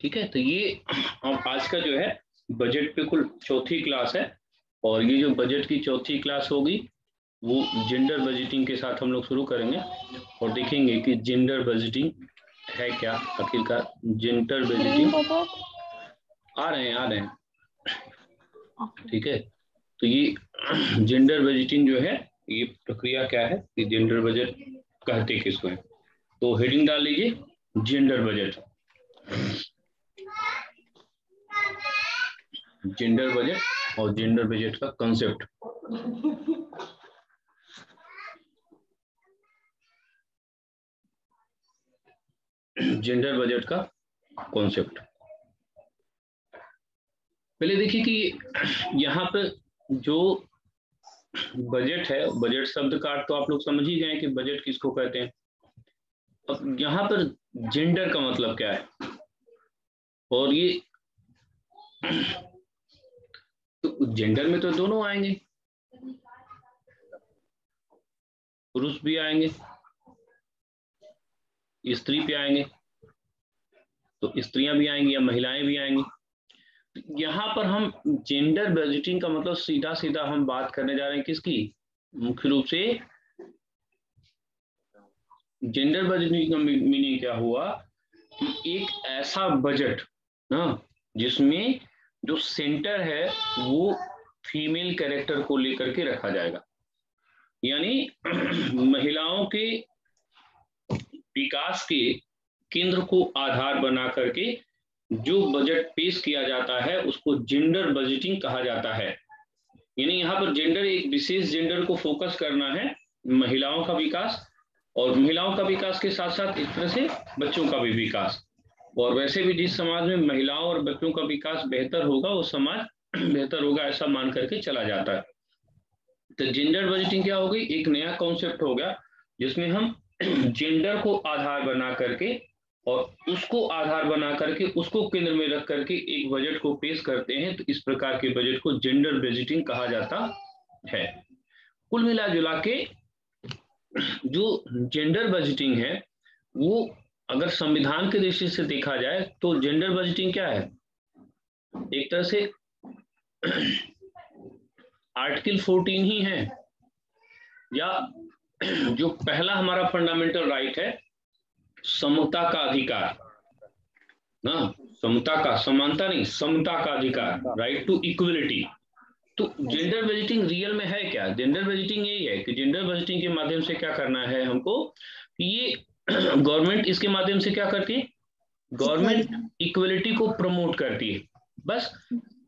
ठीक है, तो ये हम आज का जो है बजट पे कुल चौथी क्लास है, और ये जो बजट की चौथी क्लास होगी वो जेंडर बजटिंग के साथ हम लोग शुरू करेंगे और देखेंगे कि जेंडर बजटिंग है क्या आखिरकार। जेंडर बजटिंग आ रहे हैं ठीक है। तो ये जेंडर बजटिंग जो है, ये प्रक्रिया क्या है कि जेंडर बजट कहते किसको है। तो हेडिंग डाल लीजिए जेंडर बजट। जेंडर बजट और जेंडर बजट का कॉन्सेप्ट। जेंडर बजट का कॉन्सेप्ट पहले देखिए कि यहाँ पर जो बजट है, बजट शब्द का अर्थ तो आप लोग समझ ही गए कि बजट किसको कहते हैं। अब यहाँ पर जेंडर का मतलब क्या है, और ये तो जेंडर में तो दोनों आएंगे, पुरुष भी आएंगे, स्त्री भी आएंगे, तो स्त्रियां भी आएंगी या महिलाएं भी आएंगी। यहाँ पर हम जेंडर बजटिंग का मतलब सीधा सीधा हम बात करने जा रहे हैं किसकी, मुख्य रूप से जेंडर बजटिंग का मीनिंग क्या हुआ कि एक ऐसा बजट ना जिसमें जो सेंटर है वो फीमेल कैरेक्टर को लेकर के रखा जाएगा, यानी महिलाओं के विकास के केंद्र को आधार बना करके जो बजट पेश किया जाता है उसको जेंडर बजटिंग कहा जाता है। यानी यहाँ पर जेंडर, एक विशेष जेंडर को फोकस करना है, महिलाओं का विकास, और महिलाओं का विकास के साथ साथ एक तरह से बच्चों का भी विकास। और वैसे भी जिस समाज में महिलाओं और बच्चों का विकास बेहतर होगा वो समाज बेहतर होगा, ऐसा मान करके चला जाता है। तो जेंडर बजटिंग क्या होगी, एक नया कॉन्सेप्ट होगा जिसमें हम जेंडर को आधार बना करके और उसको आधार बना करके उसको केंद्र में रख करके एक बजट को पेश करते हैं। तो इस प्रकार के बजट को जेंडर बजटिंग कहा जाता है। कुल मिला जुला के जो जेंडर बजटिंग है वो अगर संविधान के दृष्टि से देखा जाए तो जेंडर बजटिंग क्या है, एक तरह से आर्टिकल 14 ही है, या जो पहला हमारा फंडामेंटल राइट है समता का अधिकार ना, समता का, समानता नहीं, समता का अधिकार, राइट टू इक्वलिटी। तो जेंडर बजटिंग रियल में है क्या, जेंडर बजटिंग यही है कि जेंडर बजटिंग के माध्यम से क्या करना है हमको, ये गवर्नमेंट इसके माध्यम से क्या करती है, गवर्नमेंट इक्वलिटी को प्रमोट करती है। बस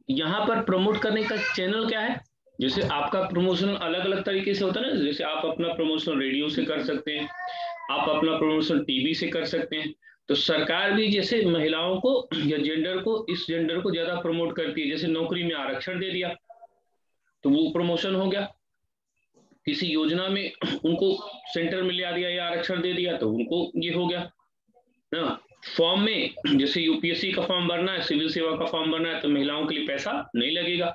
यहाँ पर प्रमोट करने का चैनल क्या है, जैसे आपका प्रमोशन अलग अलग तरीके से होता है ना, जैसे आप अपना प्रमोशन रेडियो से कर सकते हैं, आप अपना प्रमोशन टीवी से कर सकते हैं। तो सरकार भी जैसे महिलाओं को या जेंडर को, इस जेंडर को ज्यादा प्रमोट करती है, जैसे नौकरी में आरक्षण दे दिया तो वो प्रमोशन हो गया, किसी योजना में उनको सेंटर में ले दिया या आरक्षण दे दिया तो उनको ये हो गया ना। फॉर्म में जैसे यूपीएससी का फॉर्म भरना है, सिविल सेवा का फॉर्म भरना है तो महिलाओं के लिए पैसा नहीं लगेगा,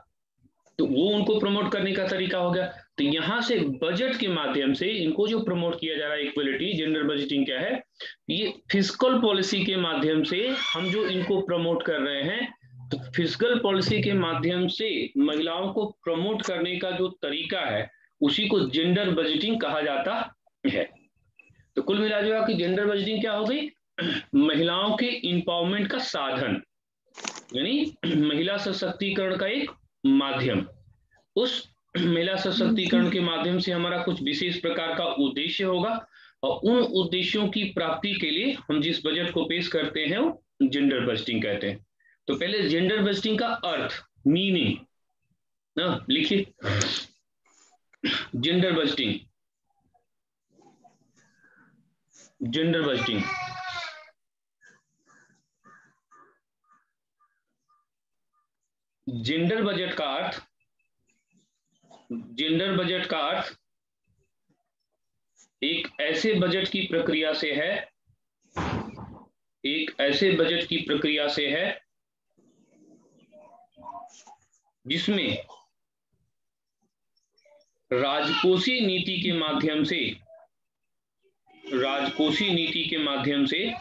तो वो उनको प्रमोट करने का तरीका हो गया। तो यहाँ से बजट के माध्यम से इनको जो प्रमोट किया जा रहा है इक्वलिटी, जेंडर बजटिंग क्या है, ये फिस्कल पॉलिसी के माध्यम से हम जो इनको प्रमोट कर रहे हैं, तो फिस्कल पॉलिसी के माध्यम से महिलाओं को प्रमोट करने का जो तरीका है उसी को जेंडर बजटिंग कहा जाता है। तो कुल मिला जुला कि जेंडर बजटिंग क्या हो गई, महिलाओं के इंपावरमेंट का साधन, यानी महिला सशक्तिकरण का एक माध्यम। उस महिला सशक्तिकरण के माध्यम से हमारा कुछ विशेष प्रकार का उद्देश्य होगा, और उन उद्देश्यों की प्राप्ति के लिए हम जिस बजट को पेश करते हैं वो जेंडर बजटिंग कहते हैं। तो पहले जेंडर बजटिंग का अर्थ, मीनिंग ना लिखिए, gender budgeting, gender budgeting gender budget का अर्थ, जेंडर बजट का अर्थ एक ऐसे बजट की प्रक्रिया से है, एक ऐसे बजट की प्रक्रिया से है जिसमें राजकोषीय नीति के माध्यम से, राजकोषीय नीति के माध्यम से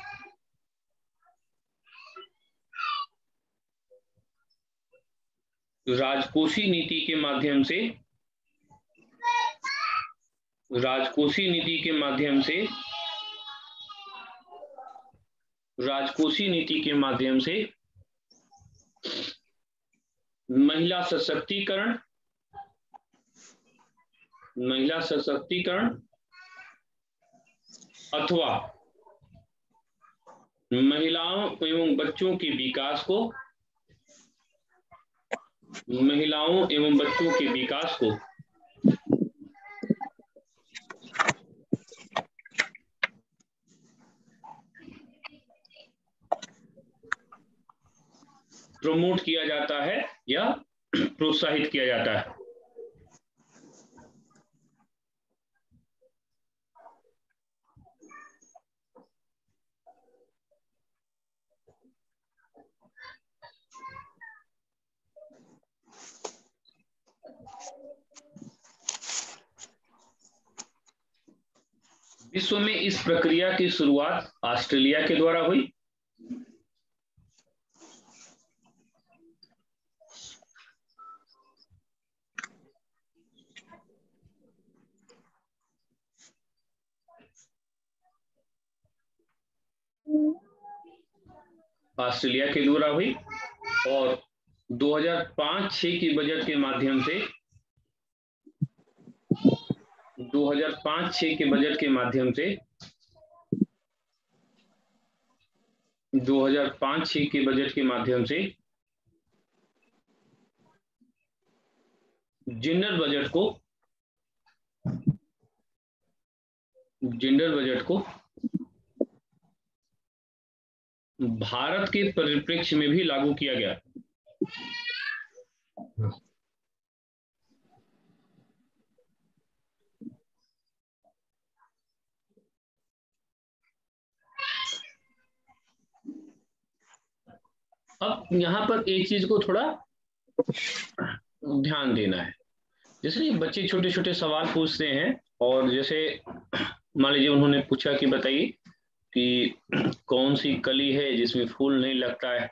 राजकोषीय नीति के माध्यम से, राजकोषीय नीति के माध्यम से, राजकोषीय नीति के माध्यम से महिला सशक्तिकरण, महिला सशक्तिकरण अथवा महिलाओं एवं बच्चों के विकास को, महिलाओं एवं बच्चों के विकास को प्रमोट किया जाता है या प्रोत्साहित किया जाता है। विश्व में इस प्रक्रिया की शुरुआत ऑस्ट्रेलिया के द्वारा हुई। ऑस्ट्रेलिया के द्वारा हुई और 2005-6 की बजट के माध्यम से, 2005-6 के बजट के माध्यम से, 2005-6 के बजट के माध्यम से जेंडर बजट को, जेंडर बजट को भारत के परिप्रेक्ष्य में भी लागू किया गया। अब यहां पर एक चीज को थोड़ा ध्यान देना है। जैसे बच्चे छोटे छोटे सवाल पूछते हैं और जैसे मान लीजिए उन्होंने पूछा कि बताइए कि कौन सी कली है जिसमें फूल नहीं लगता है,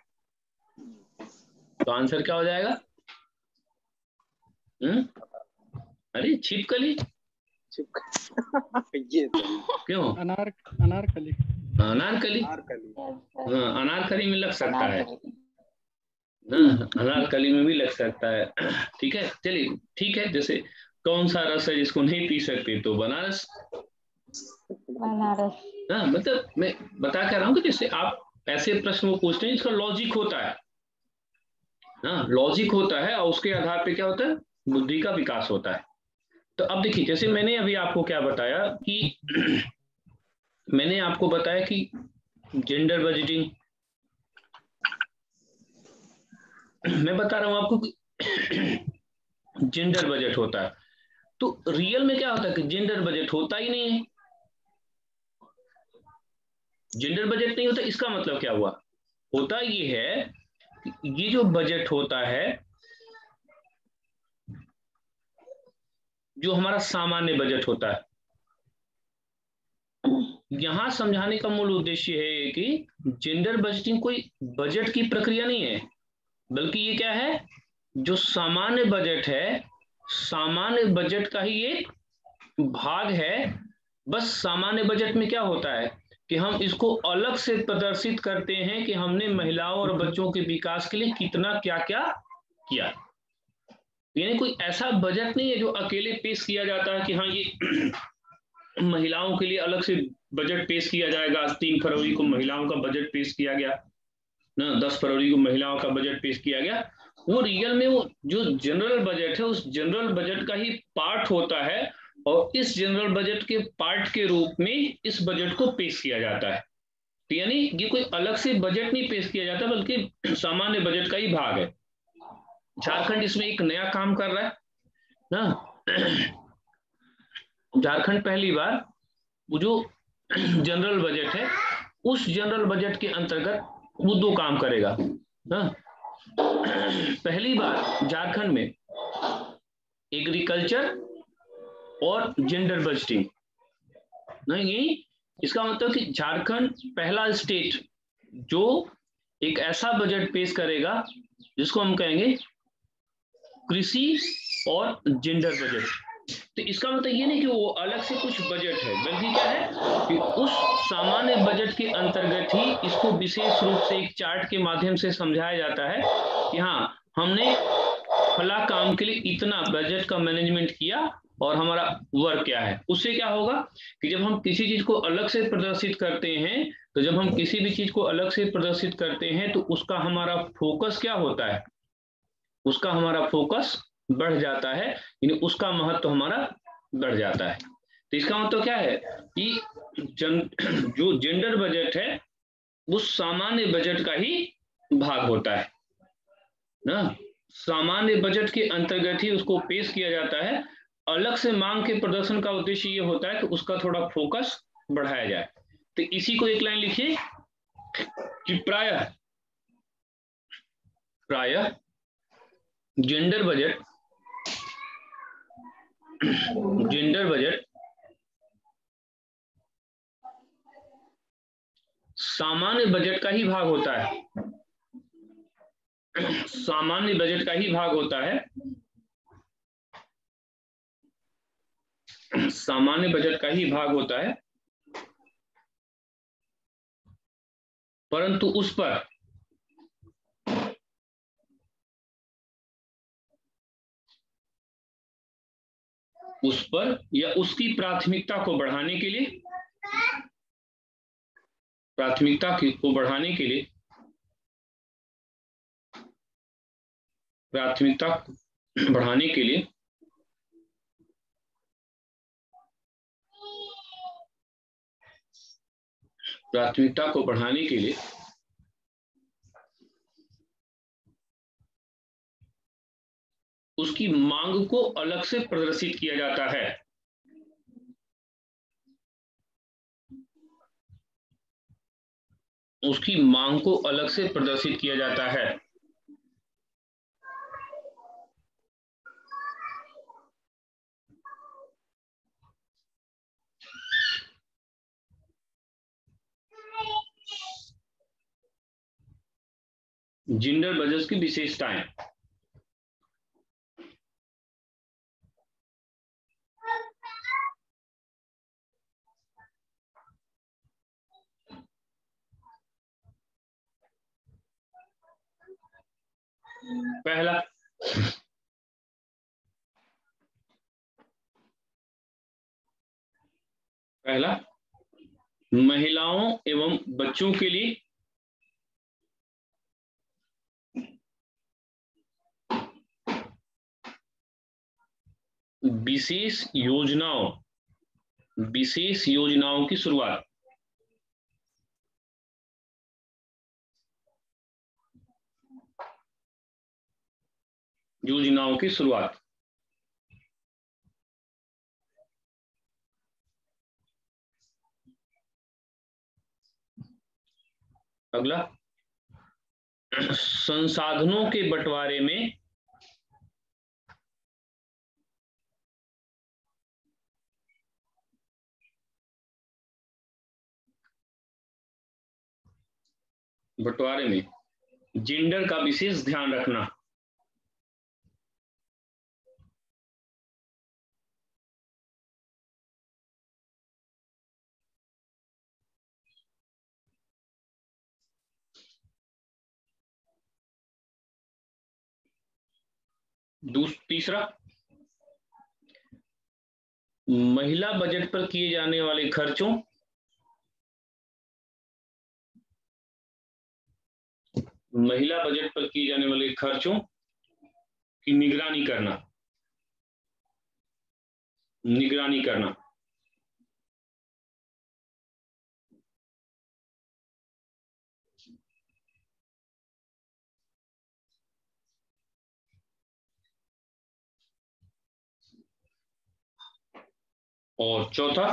तो आंसर क्या हो जाएगा? अरे छिपकली। ये क्यों? अनारकली। अनारकली, अनारकली में लग सकता है, अनारकली में भी लग सकता है। ठीक है, चलिए ठीक है। जैसे कौन सा रस है जिसको नहीं पी सकते, तो बनारस। बनारस। हाँ, मतलब मैं बता कर रहा हूँ कि जैसे आप ऐसे प्रश्न को पूछते हैं जिसका लॉजिक होता है, हाँ लॉजिक होता है, और उसके आधार पे क्या होता है, बुद्धि का विकास होता है। तो अब देखिए, जैसे मैंने अभी आपको क्या बताया कि मैंने आपको बताया कि जेंडर बजटिंग, मैं बता रहा हूं आपको कि जेंडर बजट होता है। तो रियल में क्या होता है कि जेंडर बजट होता ही नहीं है। जेंडर बजट नहीं होता, इसका मतलब क्या हुआ? होता ये है कि ये जो बजट होता है, जो हमारा सामान्य बजट होता है, यहां समझाने का मूल उद्देश्य है कि जेंडर बजटिंग कोई बजट की प्रक्रिया नहीं है, बल्कि ये क्या है, जो सामान्य बजट है, सामान्य बजट का ही एक भाग है। बस सामान्य बजट में क्या होता है कि हम इसको अलग से प्रदर्शित करते हैं कि हमने महिलाओं और बच्चों के विकास के लिए कितना क्या क्या किया। यानी कोई ऐसा बजट नहीं है जो अकेले पेश किया जाता है कि हाँ ये महिलाओं के लिए अलग से बजट पेश किया जाएगा। 3 फरवरी को महिलाओं का बजट पेश किया गया ना, 10 फरवरी को महिलाओं का बजट पेश किया गया। वो रियल में वो जो जनरल बजट है, उस जनरल बजट का ही पार्ट होता है, और इस जनरल बजट के पार्ट के रूप में इस बजट को पेश किया जाता है। तो यानी ये कोई अलग से बजट नहीं पेश किया जाता, बल्कि सामान्य बजट का ही भाग है। झारखंड इसमें एक नया काम कर रहा है ना। झारखंड पहली बार वो जो जनरल बजट है, उस जनरल बजट के अंतर्गत वो 2 काम करेगा ना। पहली बार झारखंड में एग्रीकल्चर और जेंडर बजटिंग नहीं, इसका मतलब कि झारखंड पहला स्टेट जो एक ऐसा बजट पेश करेगा जिसको हम कहेंगे कृषि और जेंडर बजट। तो इसका मतलब ये नहीं कि वो अलग से कुछ बजट है, बल्कि क्या है कि उस सामान्य बजट के अंतर्गत ही इसको विशेष रूप से एक चार्ट के माध्यम से समझाया जाता है कि हाँ, हमने फला काम के लिए इतना बजट का मैनेजमेंट किया और हमारा वर्क क्या है। उससे क्या होगा कि जब हम किसी चीज को अलग से प्रदर्शित करते हैं, तो जब हम किसी भी चीज को अलग से प्रदर्शित करते हैं तो उसका हमारा फोकस क्या होता है, उसका हमारा फोकस बढ़ जाता है, यानी उसका महत्व हमारा बढ़ जाता है। तो इसका मतलब क्या है कि जो जेंडर बजट है वो सामान्य बजट का ही भाग होता है ना। सामान्य बजट के अंतर्गत ही उसको पेश किया जाता है। अलग से मांग के प्रदर्शन का उद्देश्य ये होता है कि उसका थोड़ा फोकस बढ़ाया जाए। तो इसी को एक लाइन लिखिए कि प्रायः प्रायः जेंडर बजट सामान्य बजट का ही भाग होता है। सामान्य बजट का ही भाग होता है। सामान्य बजट का ही भाग होता है, परंतु उस पर या उसकी प्राथमिकता को बढ़ाने के लिए, प्राथमिकता को बढ़ाने के लिए, प्राथमिकता बढ़ाने के लिए प्राथमिकता को बढ़ाने के लिए उसकी मांग को अलग से प्रदर्शित किया जाता है। उसकी मांग को अलग से प्रदर्शित किया जाता है। जेंडर बजट की विशेषताएं। पहला, महिलाओं एवं बच्चों के लिए विशेष योजनाओं की शुरुआत। योजनाओं की शुरुआत। अगला, संसाधनों के बंटवारे में जेंडर का विशेष ध्यान रखना। तीसरा, महिला बजट पर किए जाने वाले खर्चों की निगरानी करना। और चौथा,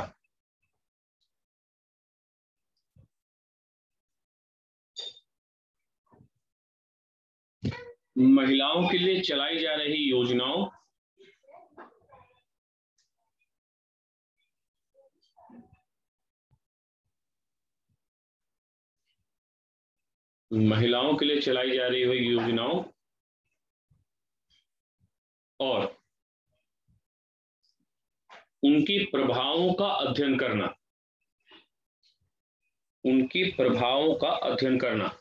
महिलाओं के लिए चलाई जा रही योजनाओं और उनके प्रभावों का अध्ययन करना, उनके प्रभावों का अध्ययन करना,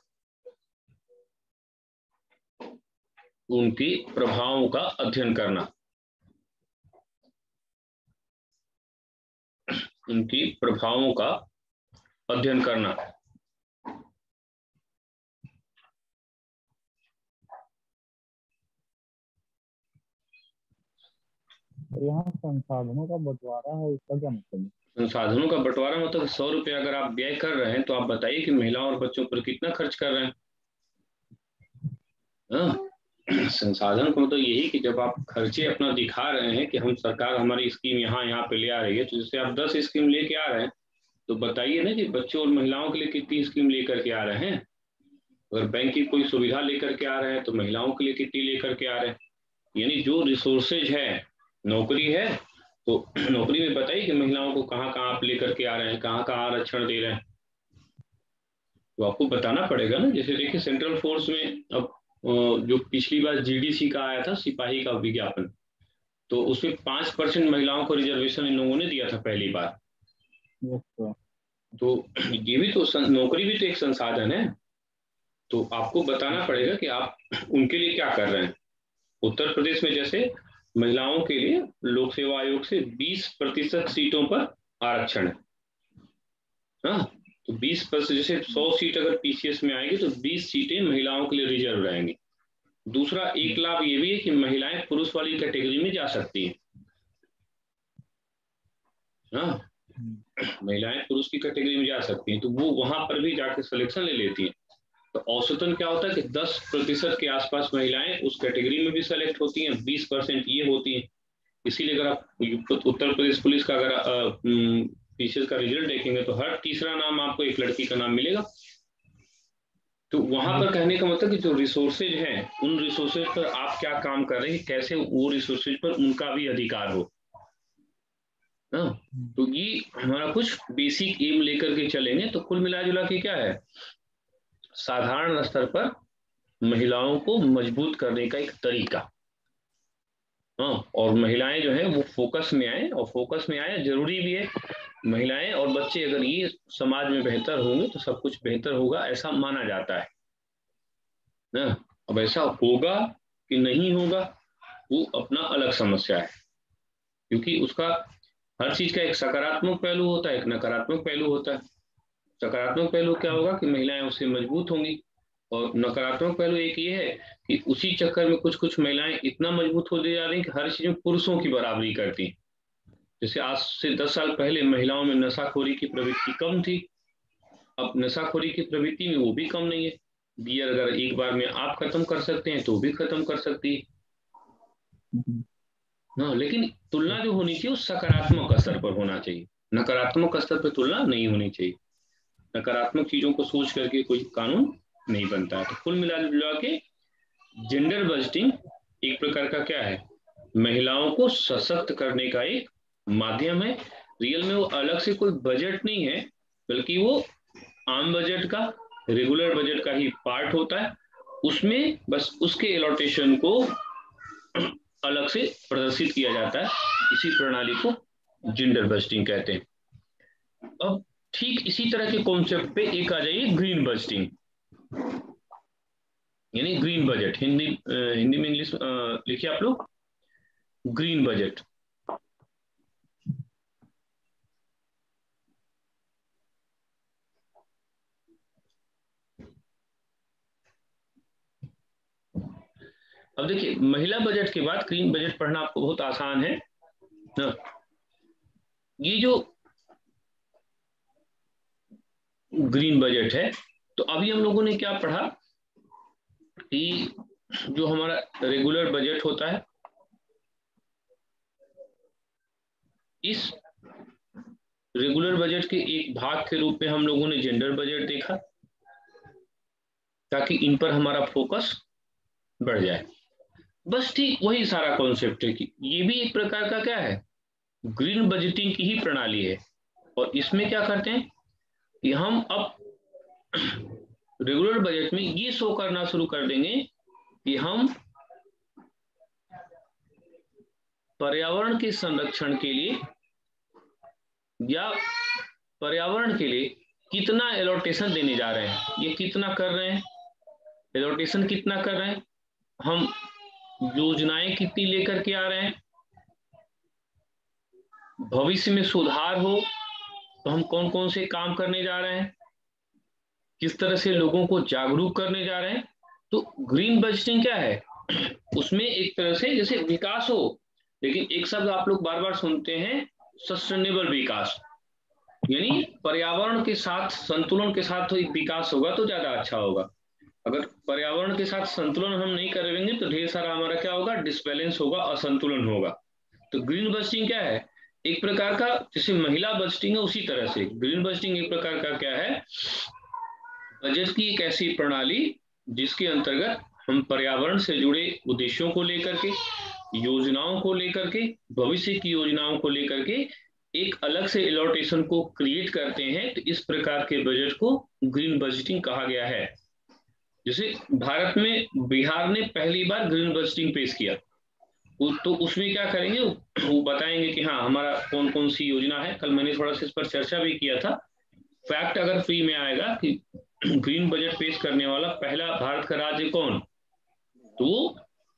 उनके प्रभावों का अध्ययन करना, उनके प्रभावों का अध्ययन करना। यहाँ संसाधनों का बंटवारा है, इसका क्या मतलब है? संसाधनों का बंटवारा मतलब 100 रुपया अगर आप व्यय कर रहे हैं तो आप बताइए कि महिलाओं और बच्चों पर कितना खर्च कर रहे हैं। संसाधन का मतलब यही कि जब आप खर्चे अपना दिखा रहे हैं कि हम सरकार हमारी स्कीम यहाँ पे ले आ रही है, तो जैसे आप 10 स्कीम लेके आ रहे हैं तो बताइए ना कि बच्चों और महिलाओं के लिए कितनी स्कीम लेकर के आ रहे हैं। अगर बैंक की कोई सुविधा लेकर के आ रहे हैं तो महिलाओं के लिए कितनी लेकर के आ रहे हैं। यानी जो रिसोर्सेज है, नौकरी है तो नौकरी में बताइए कि महिलाओं को कहाँ कहाँ आप लेकर के आ रहे हैं, कहाँ कहाँ आरक्षण दे रहे हैं, तो आपको बताना पड़ेगा ना। जैसे देखिए सेंट्रल फोर्स में अब जो पिछली बार जीडीसी का आया था सिपाही का विज्ञापन, तो उसमें 5% महिलाओं को रिजर्वेशन इन लोगों ने दिया था पहली बार। तो ये भी तो नौकरी भी तो एक संसाधन है, तो आपको बताना पड़ेगा कि आप उनके लिए क्या कर रहे हैं। उत्तर प्रदेश में जैसे महिलाओं के लिए लोक सेवा आयोग से 20% सीटों पर आरक्षण है। हाँ, तो 20%, जैसे 100 सीट अगर पीसीएस में आएगी तो 20 सीटें महिलाओं के लिए रिजर्व रहेंगी। दूसरा एक लाभ ये भी है कि महिलाएं पुरुष वाली कैटेगरी में जा सकती हैं। हाँ, महिलाएं पुरुष की कैटेगरी में जा सकती हैं, तो वो वहां पर भी जाके सिलेक्शन ले लेती हैं। तो औसतन क्या होता है कि 10% के आसपास महिलाएं उस कैटेगरी में भी सेलेक्ट होती हैं, 20% ये होती हैं। इसीलिए अगर आप उत्तर प्रदेश पुलिस का अगर पीसीएस का रिजल्ट देखेंगे तो हर तीसरा नाम आपको एक लड़की का नाम मिलेगा। तो वहां पर कहने का मतलब कि जो रिसोर्सेज हैं उन रिसोर्सेज पर आप क्या काम कर रहे हैं, कैसे वो रिसोर्सेज पर उनका भी अधिकार हो ना। तो ये हमारा कुछ बेसिक एम लेकर के चलेंगे तो कुल मिला जुला के क्या है, साधारण स्तर पर महिलाओं को मजबूत करने का एक तरीका। हाँ, और महिलाएं जो है वो फोकस में आए, और फोकस में आए जरूरी भी है। महिलाएं और बच्चे अगर ये समाज में बेहतर होंगे तो सब कुछ बेहतर होगा, ऐसा माना जाता है ना। अब ऐसा होगा कि नहीं होगा वो अपना अलग समस्या है, क्योंकि उसका हर चीज का एक सकारात्मक पहलू होता है, एक नकारात्मक पहलू होता है। सकारात्मक पहलू क्या होगा कि महिलाएं उससे मजबूत होंगी, और नकारात्मक पहलू एक ये है कि उसी चक्कर में कुछ कुछ महिलाएं इतना मजबूत होती जा रही हैं कि हर चीज में पुरुषों की बराबरी करती हैं। जैसे आज से 10 साल पहले महिलाओं में नशाखोरी की प्रवृत्ति कम थी, अब नशाखोरी की प्रवृत्ति में वो भी कम नहीं है। बियर अगर एक बार में आप खत्म कर सकते हैं तो वो भी खत्म कर सकती है। हाँ, लेकिन तुलना जो होनी चाहिए वो सकारात्मक स्तर पर होना चाहिए, नकारात्मक स्तर पर तुलना नहीं होनी चाहिए। नकारात्मक चीजों को सोच करके कोई कानून नहीं बनता है। तो कुल मिला जुला के जेंडर बजटिंग एक प्रकार का क्या है, महिलाओं को सशक्त करने का एक माध्यम है। रियल में वो अलग से कोई बजट नहीं है, बल्कि वो आम बजट का, रेगुलर बजट का ही पार्ट होता है। उसमें बस उसके एलोटेशन को अलग से प्रदर्शित किया जाता है। इसी प्रणाली को जेंडर बजटिंग कहते हैं। अब ठीक इसी तरह के कॉन्सेप्ट पे एक आ जाइए ग्रीन बजटिंग, यानी ग्रीन बजट। हिंदी में इंग्लिश लिखिए आप लोग, ग्रीन बजट। अब देखिए महिला बजट के बाद ग्रीन बजट पढ़ना आपको बहुत आसान है ना। ये जो ग्रीन बजट है, तो अभी हम लोगों ने क्या पढ़ा कि जो हमारा रेगुलर बजट होता है, इस रेगुलर बजट के एक भाग के रूप में हम लोगों ने जेंडर बजट देखा, ताकि इन पर हमारा फोकस बढ़ जाए। बस ठीक वही सारा कॉन्सेप्ट है कि ये भी एक प्रकार का क्या है, ग्रीन बजटिंग की ही प्रणाली है। और इसमें क्या करते हैं कि हम अब रेगुलर बजट में ये शो करना शुरू कर देंगे कि हम पर्यावरण के संरक्षण के लिए या पर्यावरण के लिए कितना एलोटेशन देने जा रहे हैं, ये कितना कर रहे हैं, एलोटेशन कितना कर रहे हैं, हम योजनाएं कितनी लेकर के आ रहे हैं, भविष्य में सुधार हो तो हम कौन कौन से काम करने जा रहे हैं, किस तरह से लोगों को जागरूक करने जा रहे हैं। तो ग्रीन बजटिंग क्या है, उसमें एक तरह से जैसे विकास हो, लेकिन एक शब्द आप लोग बार बार सुनते हैं, सस्टेनेबल विकास, यानी पर्यावरण के साथ संतुलन के साथ तो विकास होगा तो ज्यादा अच्छा होगा। अगर पर्यावरण के साथ संतुलन हम नहीं करेंगे तो ढेर सारा हमारा क्या होगा, डिसबैलेंस होगा, असंतुलन होगा। तो ग्रीन बजटिंग क्या है, एक प्रकार का, जैसे महिला बजटिंग है उसी तरह से ग्रीन बजटिंग एक प्रकार का क्या है, बजट की एक ऐसी प्रणाली जिसके अंतर्गत हम पर्यावरण से जुड़े उद्देश्यों को लेकर के, योजनाओं को लेकर के, भविष्य की योजनाओं को लेकर के एक अलग से एलोटेशन को क्रिएट करते हैं। तो इस प्रकार के बजट को ग्रीन बजटिंग कहा गया है। जैसे भारत में बिहार ने पहली बार ग्रीन बजटिंग पेश किया, तो उसमें क्या करेंगे, वो बताएंगे कि हाँ हमारा कौन कौन सी योजना है। कल मैंने थोड़ा सा इस पर चर्चा भी किया था। फैक्ट अगर फ्री में आएगा कि ग्रीन बजट पेश करने वाला पहला भारत का राज्य कौन, तो वो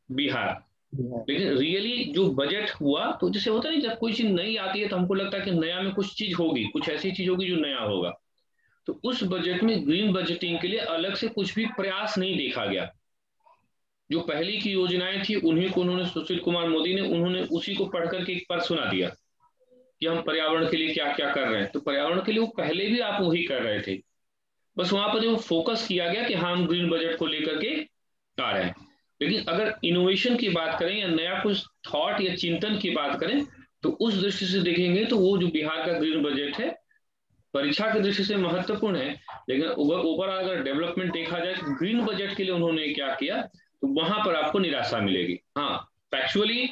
बिहार। लेकिन रियली जो बजट हुआ, तो जैसे होता है जब कोई चीज नई आती है तो हमको लगता है कि नया में कुछ चीज होगी, कुछ ऐसी चीज होगी जो नया होगा। तो उस बजट में ग्रीन बजटिंग के लिए अलग से कुछ भी प्रयास नहीं देखा गया। जो पहली की योजनाएं थी उन्हीं को उन्होंने, सुशील कुमार मोदी ने, उन्होंने उसी को पढ़ करके एक बार सुना दिया कि हम पर्यावरण के लिए क्या क्या कर रहे हैं। तो पर्यावरण के लिए वो पहले भी आप वही कर रहे थे, बस वहां पर जो फोकस किया गया कि हाँ हम ग्रीन बजट को लेकर के आ रहे हैं। लेकिन अगर इनोवेशन की बात करें या नया कुछ थॉट या चिंतन की बात करें, तो उस दृष्टि से देखेंगे तो वो जो बिहार का ग्रीन बजट है परीक्षा की दृष्टि से महत्वपूर्ण है। लेकिन ओवरऑल अगर डेवलपमेंट देखा जाए तो ग्रीन बजट के लिए उन्होंने क्या किया, तो वहां पर आपको निराशा मिलेगी। हाँ, फैक्चुअली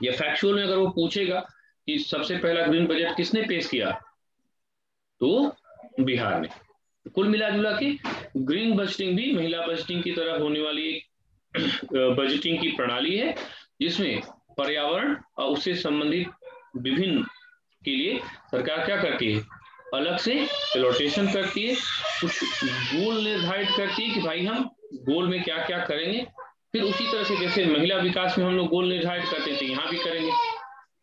या फैक्चुअल में अगर वो पूछेगा कि सबसे पहला ग्रीन बजट किसने पेश किया, तो बिहार ने। कुल मिला जुला के ग्रीन बजटिंग भी महिला बजटिंग की तरह होने वाली एक बजटिंग की प्रणाली है, जिसमें पर्यावरण और उससे संबंधित विभिन्न के लिए सरकार क्या करती है, अलग से एलोटेशन करती है, कुछ गोल निर्धारित करती है कि भाई हम गोल में क्या क्या करेंगे। फिर उसी तरह से जैसे महिला विकास में हम लोग गोल निर्धारित करते थे, यहाँ भी करेंगे,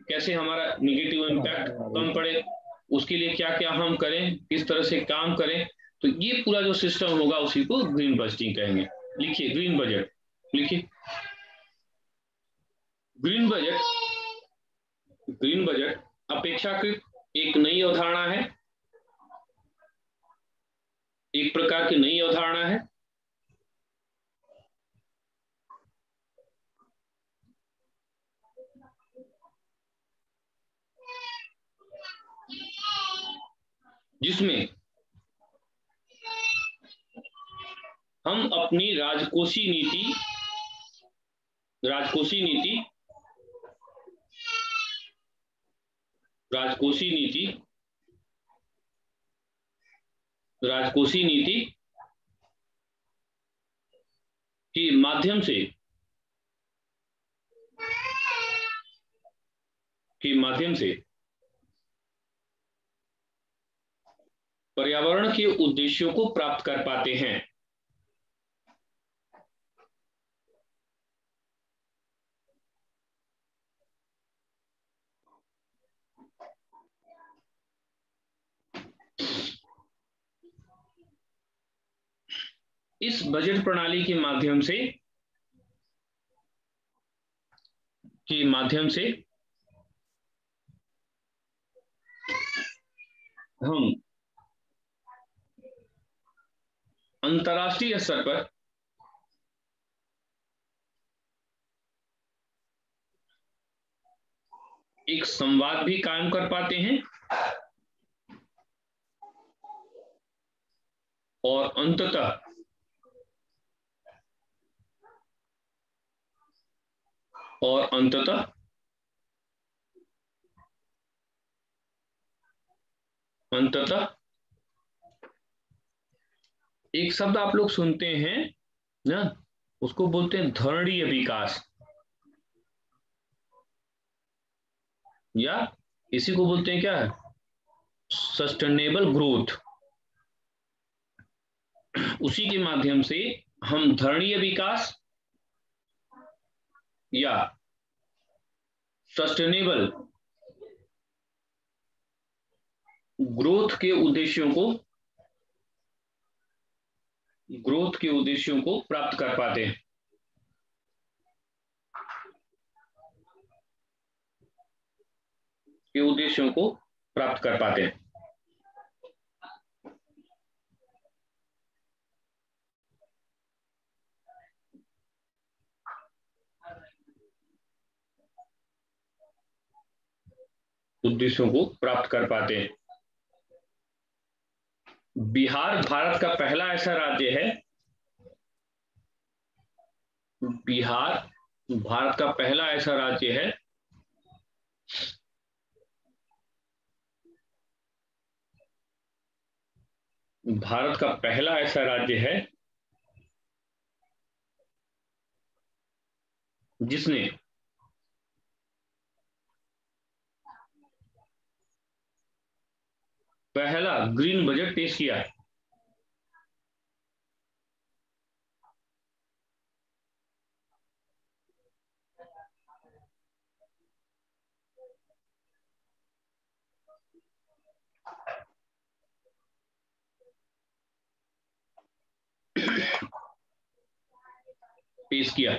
कैसे हमारा निगेटिव इम्पैक्ट कम पड़े, उसके लिए क्या क्या हम करें, किस तरह से काम करें। तो ये पूरा जो सिस्टम होगा उसी को ग्रीन बजटिंग कहेंगे। लिखिए ग्रीन बजट, लिखिए ग्रीन बजट। ग्रीन बजट अपेक्षाकृत एक नई अवधारणा है, एक प्रकार की नई अवधारणा है, जिसमें हम अपनी राजकोषीय नीति राजकोषीय नीति राजकोषीय नीति राजकोषीय नीति के माध्यम से पर्यावरण के उद्देश्यों को प्राप्त कर पाते हैं। इस बजट प्रणाली के माध्यम से हम अंतर्राष्ट्रीय स्तर पर एक संवाद भी कायम कर पाते हैं और अंततः एक शब्द आप लोग सुनते हैं ना, उसको बोलते हैं धरणीय विकास। या इसी को बोलते हैं क्या है, सस्टेनेबल ग्रोथ। उसी के माध्यम से हम धरणीय विकास या सस्टेनेबल ग्रोथ के उद्देश्यों को प्राप्त कर पाते हैं। के उद्देश्यों को प्राप्त कर पाते हैं। उद्देश्यों को प्राप्त कर पाते हैं। बिहार भारत का पहला ऐसा राज्य है, बिहार भारत का पहला ऐसा राज्य है भारत का पहला ऐसा राज्य है जिसने पहला ग्रीन बजट पेश किया। पेश किया।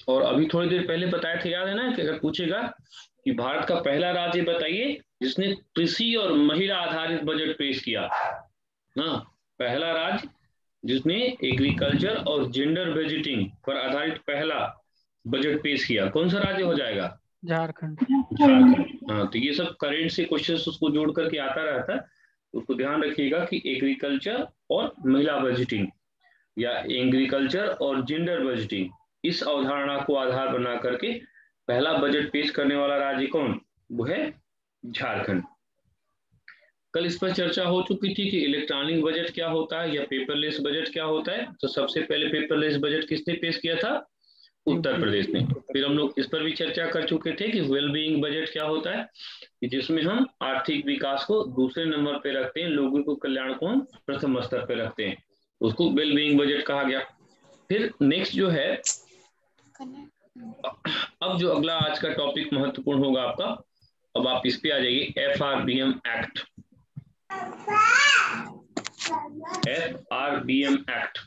और अभी थोड़ी देर पहले बताया था, याद है ना, कि अगर पूछेगा कि भारत का पहला राज्य बताइए जिसने कृषि और महिला आधारित बजट पेश किया ना, पहला राज्य जिसने एग्रीकल्चर और जेंडर बजटिंग पर आधारित पहला बजट पेश किया, कौन सा राज्य हो जाएगा? झारखंड। झारखंड। हाँ, तो ये सब करेंट से क्वेश्चन उसको जोड़ करके आता रहता है, उसको ध्यान रखिएगा कि एग्रीकल्चर और महिला बजटिंग या एग्रीकल्चर और जेंडर बजटिंग, इस अवधारणा को आधार बना करके पहला बजट पेश करने वाला राज्य कौन? वो है झारखंड। कल इस पर चर्चा हो चुकी थी कि इलेक्ट्रॉनिक बजट क्या होता है या पेपरलेस बजट क्या होता है। तो सबसे पहले पेपरलेस बजट किसने पेश किया था? उत्तर प्रदेश ने। फिर हम लोग इस पर भी चर्चा कर चुके थे कि वेलबीइंग बजट क्या होता है, जिसमें हम आर्थिक विकास को दूसरे नंबर पे रखते हैं, लोगों को कल्याण को हम प्रथम स्तर पे रखते हैं, उसको वेलबीइंग बजट कहा गया। फिर नेक्स्ट जो है, अब जो अगला आज का टॉपिक महत्वपूर्ण होगा आपका, अब आप इस पे आ जाइए, FRBM एक्ट। FRBM एक्ट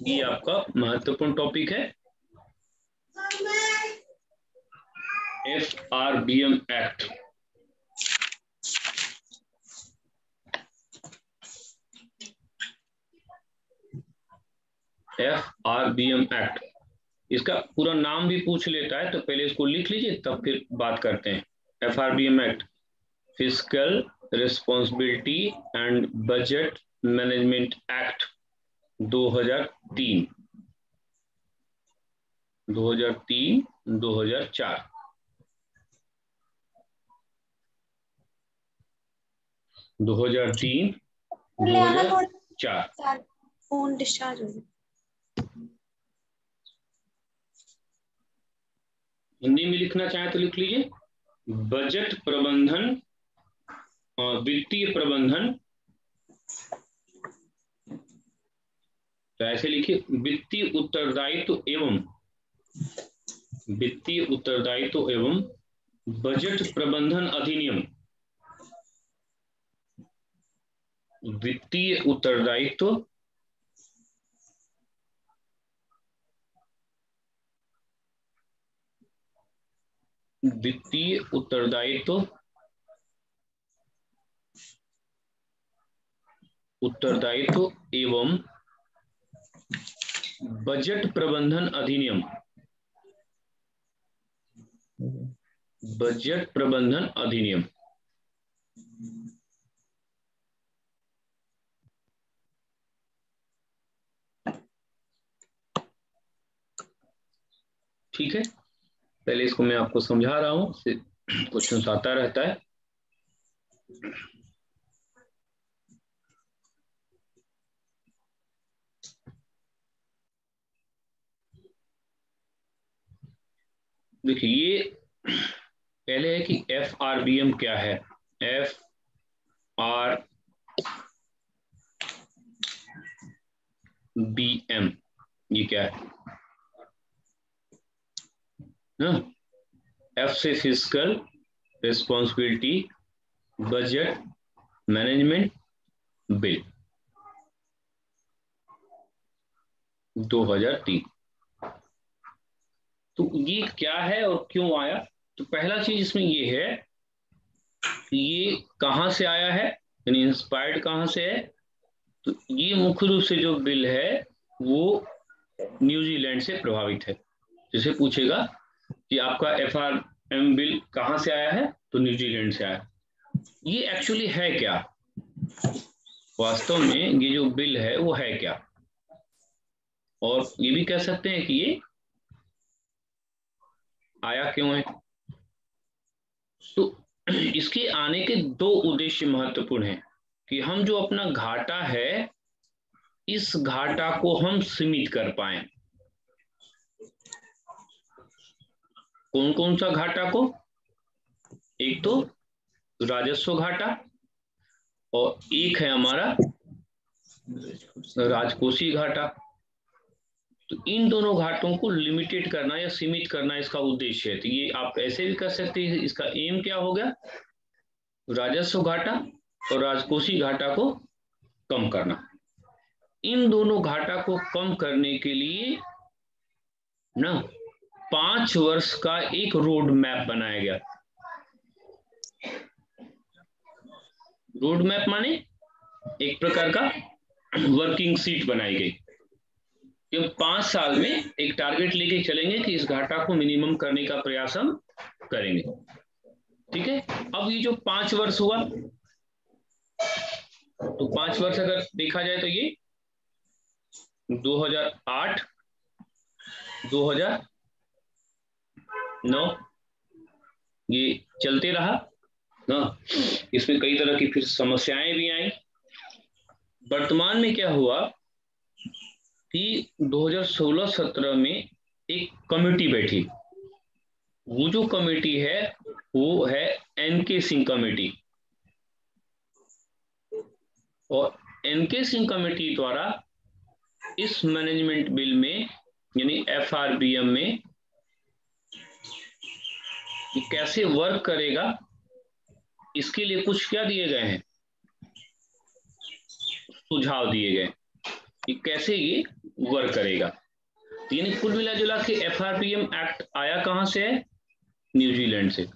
ये आपका महत्वपूर्ण टॉपिक है। FRBM एक्ट, FRBM एक्ट, इसका पूरा नाम भी पूछ लेता है, तो पहले इसको लिख लीजिए तब फिर बात करते हैं। FRBM act, fiscal responsibility and budget management act 2003, 2003, 2004। 2003, 2004। Phone discharge हो गया। हिंदी में लिखना चाहे तो लिख लीजिए, बजट प्रबंधन और वित्तीय प्रबंधन, तो ऐसे लिखिए, वित्तीय उत्तरदायित्व एवं बजट प्रबंधन अधिनियम, वित्तीय उत्तरदायित्व एवं बजट प्रबंधन अधिनियम, बजट प्रबंधन अधिनियम। ठीक है, पहले इसको मैं आपको समझा रहा हूं, क्वेश्चन आता रहता है। देखिए ये पहले है कि FRBM क्या है। FRBM ये क्या है ना। F से physical responsibility, budget, management, bill, 2003। तो ये क्या है और क्यों आया। तो पहला चीज इसमें ये है कि ये कहां से आया है, यानी इंस्पायर्ड कहां से है। तो ये मुख्य रूप से जो बिल है वो न्यूजीलैंड से प्रभावित है। जैसे पूछेगा कि आपका FRM बिल कहां से आया है, तो न्यूजीलैंड से आया। ये एक्चुअली है क्या, वास्तव में ये जो बिल है वो है क्या। और ये भी कह सकते हैं कि ये आया क्यों है। तो इसके आने के दो उद्देश्य महत्वपूर्ण हैं कि हम जो अपना घाटा है इस घाटा को हम सीमित कर पाए। कौन कौन सा घाटा को, एक तो राजस्व घाटा और एक है हमारा राजकोषीय घाटा। तो इन दोनों घाटों को लिमिटेड करना या सीमित करना इसका उद्देश्य है। तो ये आप ऐसे भी कर सकते हैं, इसका एम क्या हो गया, राजस्व घाटा और राजकोषीय घाटा को कम करना। इन दोनों घाटा को कम करने के लिए ना 5 वर्ष का एक रोड मैप बनाया गया। रोड मैप माने एक प्रकार का वर्किंग सीट बनाई गई कि 5 साल में एक टारगेट लेके चलेंगे कि इस घाटा को मिनिमम करने का प्रयास हम करेंगे। ठीक है। अब ये जो 5 वर्ष हुआ, तो 5 वर्ष अगर देखा जाए तो ये 2008, 2009 ये चलते रहा ना। इसमें कई तरह की फिर समस्याएं भी आई। वर्तमान में क्या हुआ कि 2016-17 में एक कमेटी बैठी। वो जो कमेटी है वो है NK सिंह कमेटी। और NK सिंह कमेटी द्वारा इस मैनेजमेंट बिल में यानी FRBM में कैसे वर्क करेगा, इसके लिए कुछ क्या दिए गए हैं, सुझाव दिए गए कि कैसे ये वर्क करेगा। यानी कुल मिला जुला के FRBM एक्ट आया कहां से है, न्यूजीलैंड से।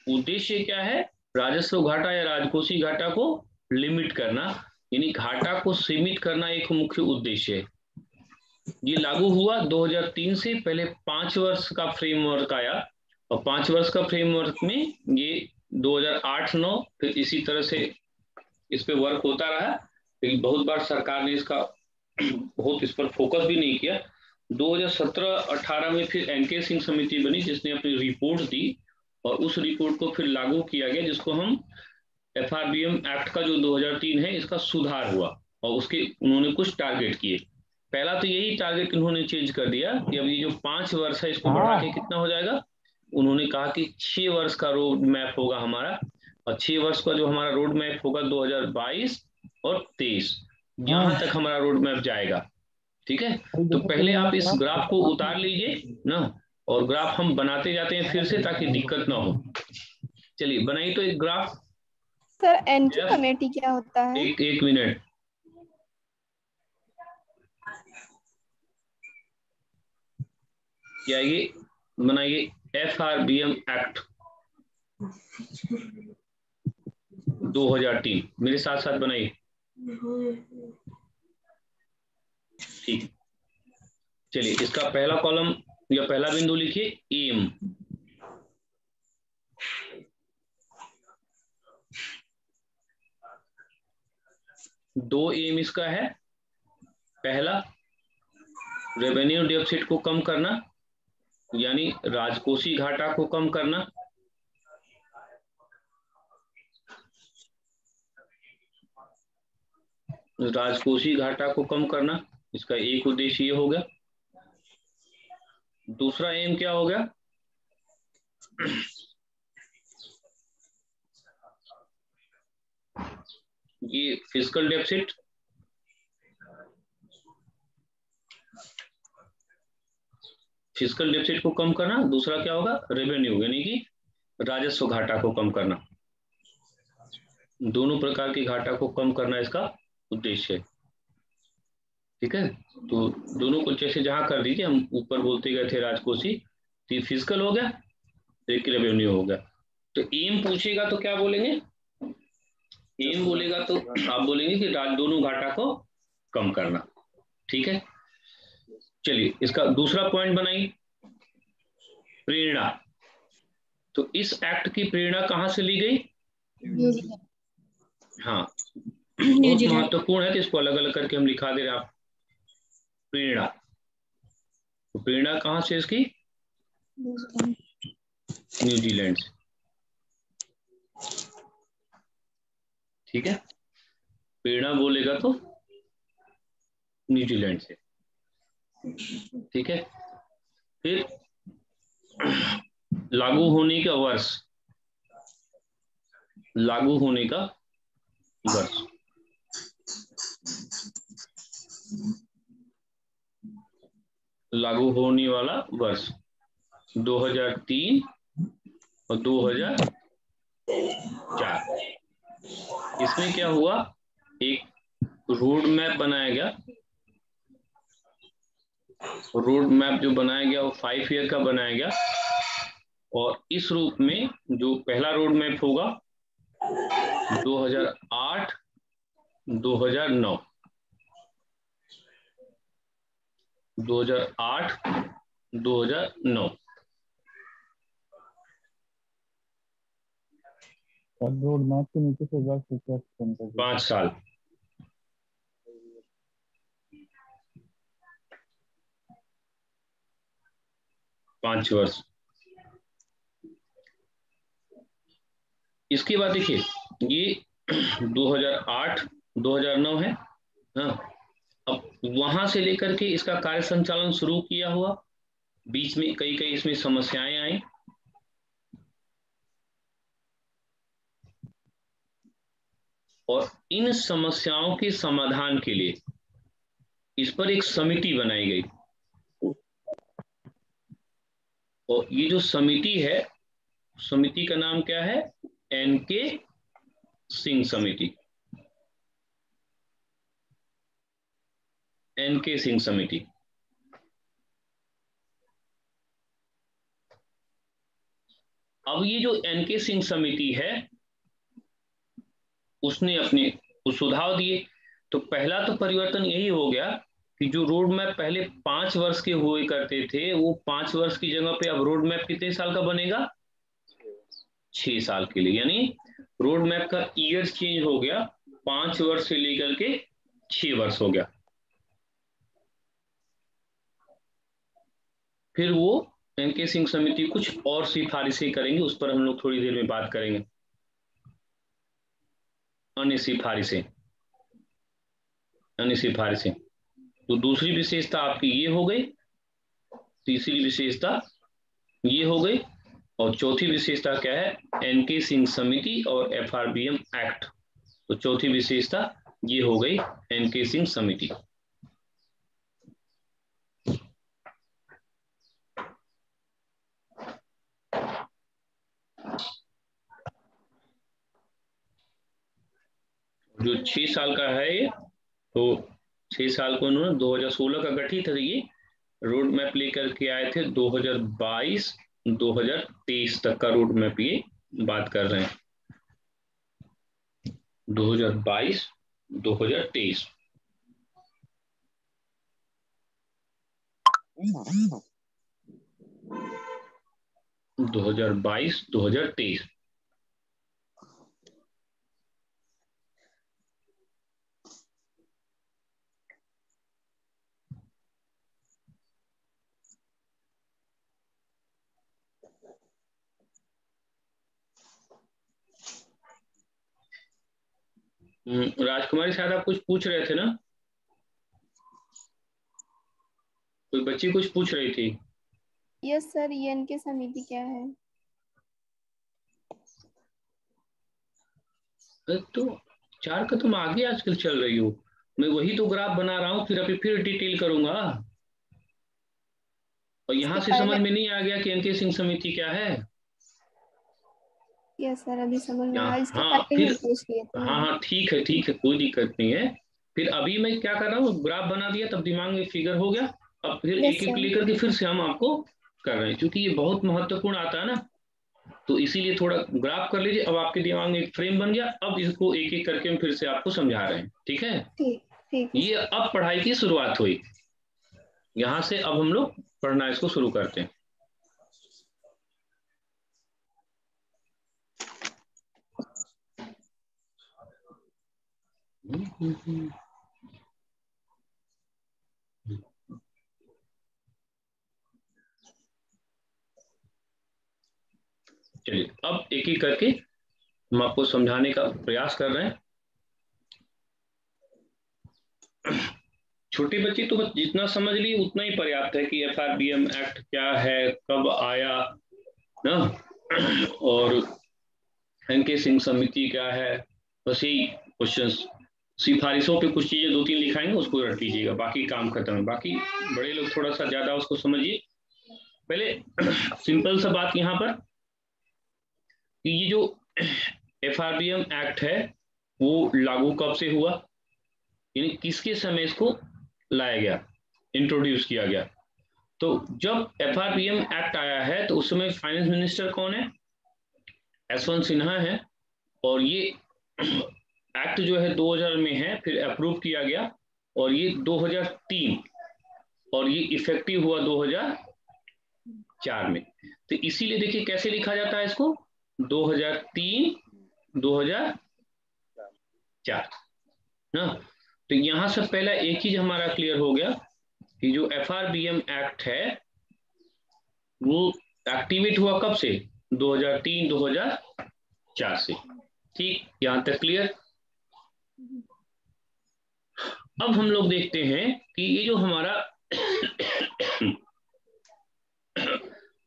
उद्देश्य क्या है, राजस्व घाटा या राजकोषीय घाटा को लिमिट करना, यानी घाटा को सीमित करना एक मुख्य उद्देश्य है। ये लागू हुआ 2003 से। पहले 5 वर्ष का फ्रेमवर्क आया और 5 वर्ष का फ्रेमवर्क में ये 2008-9 फिर इसी तरह से इस पे वर्क होता रहा। लेकिन बहुत बार सरकार ने इसका बहुत इस पर फोकस भी नहीं किया। 2017-18 में फिर NK सिंह समिति बनी जिसने अपनी रिपोर्ट दी और उस रिपोर्ट को फिर लागू किया गया, जिसको हम FRBM एक्ट का जो 2003 है इसका सुधार हुआ और उसके उन्होंने कुछ टारगेट किए। पहला तो यही टारगेट उन्होंने चेंज कर दिया कि अब ये जो 5 वर्ष है इसको बढ़ा के कितना हो जाएगा। उन्होंने कहा कि 6 वर्ष का रोड मैप होगा हमारा, और 6 वर्ष का जो हमारा रोड मैप होगा 2022 और 23, यहां तक हमारा रोड मैप जाएगा। ठीक है। तो पहले आप इस ग्राफ को उतार लीजिए ना, और ग्राफ हम बनाते जाते हैं फिर से ताकि दिक्कत ना हो। चलिए बनाइए तो एक ग्राफ। सर NK कमेटी क्या होता है? एक मिनट। क्या ये बनाइए FRBM एक्ट 2003, मेरे साथ साथ बनाइए। ठीक, चलिए इसका पहला कॉलम या पहला बिंदु लिखिए एम। दो एम इसका है। पहला रेवेन्यू डेफिसिट को कम करना, यानी राजकोषीय घाटा को कम करना। राजकोषीय घाटा को कम करना, इसका एक उद्देश्य ये हो गया। दूसरा एम क्या हो गया, ये फिजिकल डेफिसिट, फिजिकल डेफिसिट को कम करना, दूसरा क्या होगा रेवेन्यू यानी कि राजस्व घाटा को कम करना। दोनों प्रकार की घाटा को कम करना इसका उद्देश्य है। ठीक है, तो दोनों को जैसे जहां कर दीजिए, हम ऊपर बोलते गए थे राजकोषी, तो फिजिकल हो गया, एक रेवेन्यू हो गया। तो एम पूछेगा तो क्या बोलेंगे, एम बोलेगा तो आप बोलेंगे कि दोनों घाटा को कम करना। ठीक है, चलिए इसका दूसरा पॉइंट बनाइए, प्रेरणा। तो इस एक्ट की प्रेरणा कहां से ली गई? हाँ, बहुत महत्वपूर्ण है, तो इसको अलग अलग करके हम लिखा दे रहे हैं। आप प्रेरणा, तो प्रेरणा कहां से इसकी? न्यूजीलैंड से। ठीक है, प्रेरणा बोलेगा तो न्यूजीलैंड से। ठीक है, फिर लागू होने का वर्ष, लागू होने का वर्ष, लागू होने वाला वर्ष 2003 और 2004। इसमें क्या हुआ, एक रोड मैप बनाया गया। रोड मैप जो बनाया गया वो 5 ईयर का बनाया गया, और इस रूप में जो पहला रोड मैप होगा 2008 2009, 2008 2009, रोड मैप के नीचे से वर्ष 5 साल। पांच वर्ष। इसके बाद देखिए ये 2008 2009 है। हाँ, अब वहां से लेकर के इसका कार्य संचालन शुरू किया हुआ, बीच में कई कई इसमें समस्याएं आई, और इन समस्याओं के समाधान के लिए इस पर एक समिति बनाई गई। और ये जो समिति है, समिति का नाम क्या है? एनके सिंह समिति। एनके सिंह समिति। अब ये जो एनके सिंह समिति है, उसने अपने सुझाव दिए। तो पहला तो परिवर्तन यही हो गया कि जो रोड मैप पहले 5 वर्ष के हुए करते थे, वो 5 वर्ष की जगह पे अब रोड मैप कितने साल का बनेगा? 6 साल के लिए। यानी रोड मैप का ईयर चेंज हो गया, 5 वर्ष से लेकर के 6 वर्ष हो गया। फिर वो एनके सिंह समिति कुछ और सिफारिशें करेंगे, उस पर हम लोग थोड़ी देर में बात करेंगे। अन्य सिफारिशें, अन्य सिफारिशें। तो दूसरी विशेषता आपकी ये हो गई, तीसरी विशेषता ये हो गई, और चौथी विशेषता क्या है? एनके सिंह समिति और एफआरबीएम एक्ट। तो चौथी विशेषता ये हो गई, एनके सिंह समिति। जो 6 साल का है ये, तो 6 साल को उन्होंने 2016 का गठित है। ये रोड मैप लेकर के आए थे 2022 2023 तक का रोड मैप ये बात कर रहे हैं, 2022 2023। दो हजार 2023। राजकुमारी शायद आप कुछ पूछ रहे थे ना? कोई बच्ची कुछ पूछ रही थी। यस सर, ये इनकी समिति क्या है? तो 4 का तुम आगे आजकल चल रही हो, मैं वही तो ग्राफ बना रहा हूँ, फिर अभी फिर डिटेल करूंगा। और यहाँ इसके से समझ पहले। में नहीं आ गया कि एनके सिंह समिति क्या है? यस सर, अभी समझ में यहाँ आया, इसके हाँ पहले फिर, ही पूछ लिए थे हाँ मैंने। हाँ ठीक है कोई दिक्कत नहीं है। फिर अभी मैं क्या कर रहा हूँ, ग्राफ बना दिया तब दिमाग में फिगर हो गया। अब फिर यस एक एक सर। लेकर के फिर से हम आपको कर रहे हैं, क्योंकि ये बहुत महत्वपूर्ण आता है ना, तो इसीलिए थोड़ा ग्राफ कर लीजिए। अब आपके दिमाग में एक फ्रेम बन गया, अब इसको एक एक करके हम फिर से आपको समझा रहे हैं, ठीक है? ठीक ठीक है ये सर। अब पढ़ाई की शुरुआत हुई, यहाँ से अब हम लोग पढ़ना इसको शुरू करते हैं। चलिए अब एक एक करके हम आपको समझाने का प्रयास कर रहे हैं। छोटे बच्चे तो बस जितना समझ लिए उतना ही पर्याप्त है कि एफआरबीएम एक्ट क्या है, कब आया ना, और एनके सिंह समिति क्या है, बस यही क्वेश्चंस। सिफारिशों पे कुछ चीजें 2-3 लिखाएंगे, उसको रट लीजिएगा, बाकी काम खत्म है। बाकी बड़े लोग थोड़ा सा ज्यादा उसको समझिए। पहले सिंपल सा बात यहाँ पर कि ये जो एफआरबीएम एक्ट है वो लागू कब से हुआ, यानी किसके समय इसको लाया गया, इंट्रोड्यूस किया गया। तो जब एफआरबीएम एक्ट आया है तो उस समय फाइनेंस मिनिस्टर कौन है? यशवंत सिन्हा है। और ये एक्ट जो है 2000 में है, फिर अप्रूव किया गया, और ये 2003, और ये इफेक्टिव हुआ 2004 में। तो इसीलिए देखिए कैसे लिखा जाता है इसको, 2003 2004 ना। तो यहां से पहला एक चीज हमारा क्लियर हो गया कि जो एफआरबीएम एक्ट है वो एक्टिवेट हुआ कब से, 2003 2004 से। ठीक, यहां तक क्लियर। अब हम लोग देखते हैं कि ये जो हमारा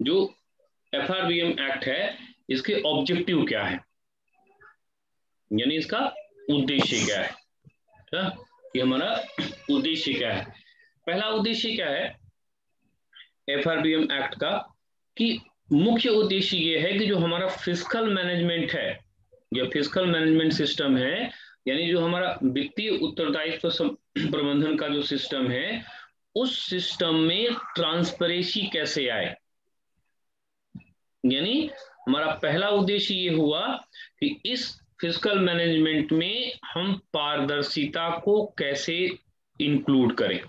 जो एफआरबीएम एक्ट है इसके ऑब्जेक्टिव क्या है, यानी इसका उद्देश्य क्या है। ये हमारा उद्देश्य क्या है? पहला उद्देश्य क्या है एफआरबीएम एक्ट का, कि मुख्य उद्देश्य ये है कि जो हमारा फिस्कल मैनेजमेंट है या फिस्कल मैनेजमेंट सिस्टम है, यानी जो हमारा वित्तीय उत्तरदायित्व प्रबंधन का जो सिस्टम है, उस सिस्टम में ट्रांसपेरेंसी कैसे आए। यानी हमारा पहला उद्देश्य ये हुआ कि इस फिस्कल मैनेजमेंट में हम पारदर्शिता को कैसे इंक्लूड करें।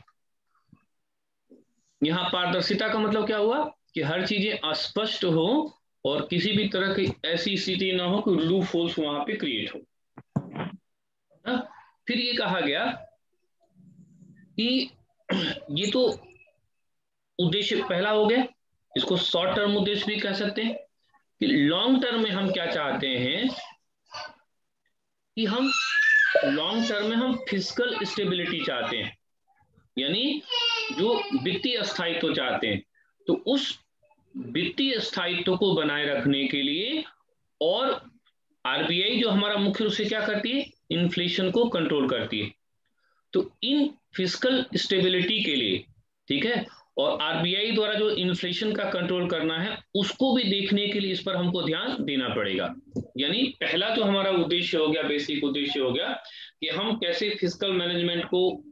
यहाँ पारदर्शिता का मतलब क्या हुआ कि हर चीजें स्पष्ट हो और किसी भी तरह की ऐसी स्थिति ना हो कि लूप होल्स वहां पे क्रिएट हो। फिर ये कहा गया कि ये तो उद्देश्य पहला हो गया, इसको शॉर्ट टर्म उद्देश्य भी कह सकते हैं। कि लॉन्ग टर्म में हम क्या चाहते हैं कि हम लॉन्ग टर्म में हम फिस्कल स्टेबिलिटी चाहते हैं, यानी जो वित्तीय स्थायित्व चाहते हैं। तो उस वित्तीय स्थायित्व को बनाए रखने के लिए, और आरबीआई जो हमारा मुख्य रूप से क्या करती है, इन्फ्लेशन को कंट्रोल करती है। तो इन फिस्कल स्टेबिलिटी के लिए, ठीक है, और आरबीआई द्वारा जो इन्फ्लेशन का कंट्रोल करना है उसको भी देखने के लिए इस पर हमको ध्यान देना पड़ेगा। यानी पहला जो हमारा उद्देश्य हो गया, बेसिक उद्देश्य हो गया कि हम कैसे फिस्कल मैनेजमेंट को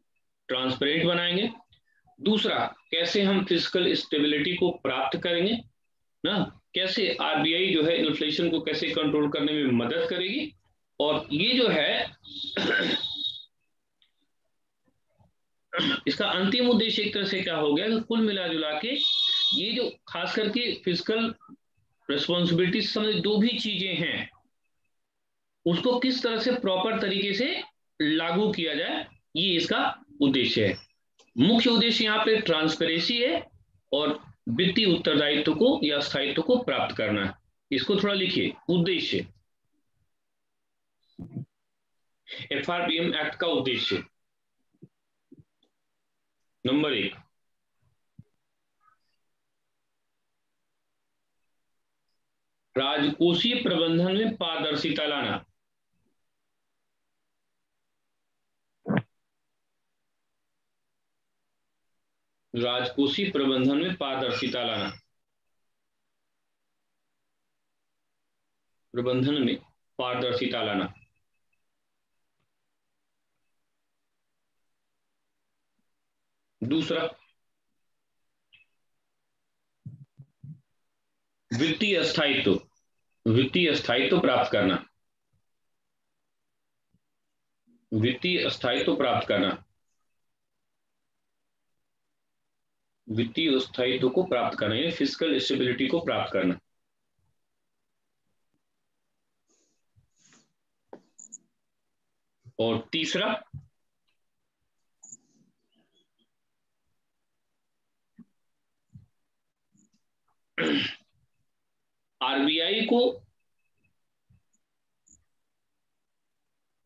ट्रांसपेरेंट बनाएंगे। दूसरा, कैसे हम फिस्कल स्टेबिलिटी को प्राप्त करेंगे ना, कैसे आरबीआई जो है इन्फ्लेशन को कैसे कंट्रोल करने में मदद करेगी। और ये जो है इसका अंतिम उद्देश्य एक तरह से क्या हो गया कि कुल मिला जुला के ये जो खास करके फिजिकल रिस्पॉन्सिबिलिटी समझ दो भी चीजें हैं, उसको किस तरह से प्रॉपर तरीके से लागू किया जाए, ये इसका उद्देश्य है। मुख्य उद्देश्य यहाँ पे ट्रांसपेरेंसी है और वित्तीय उत्तरदायित्व को या स्थायित्व को प्राप्त करना है। इसको थोड़ा लिखिए, उद्देश्य, एफआरबीएम एक्ट का उद्देश्य नंबर 1, राजकोषीय प्रबंधन में पारदर्शिता लाना। राजकोषीय प्रबंधन में पारदर्शिता लाना, प्रबंधन में पारदर्शिता लाना। दूसरा, वित्तीय स्थायित्व, वित्तीय स्थायित्व प्राप्त करना, वित्तीय स्थायित्व प्राप्त करना, वित्तीय स्थायित्व को प्राप्त करना, यानी फिस्कल स्टेबिलिटी को प्राप्त करना। और तीसरा, आरबीआई को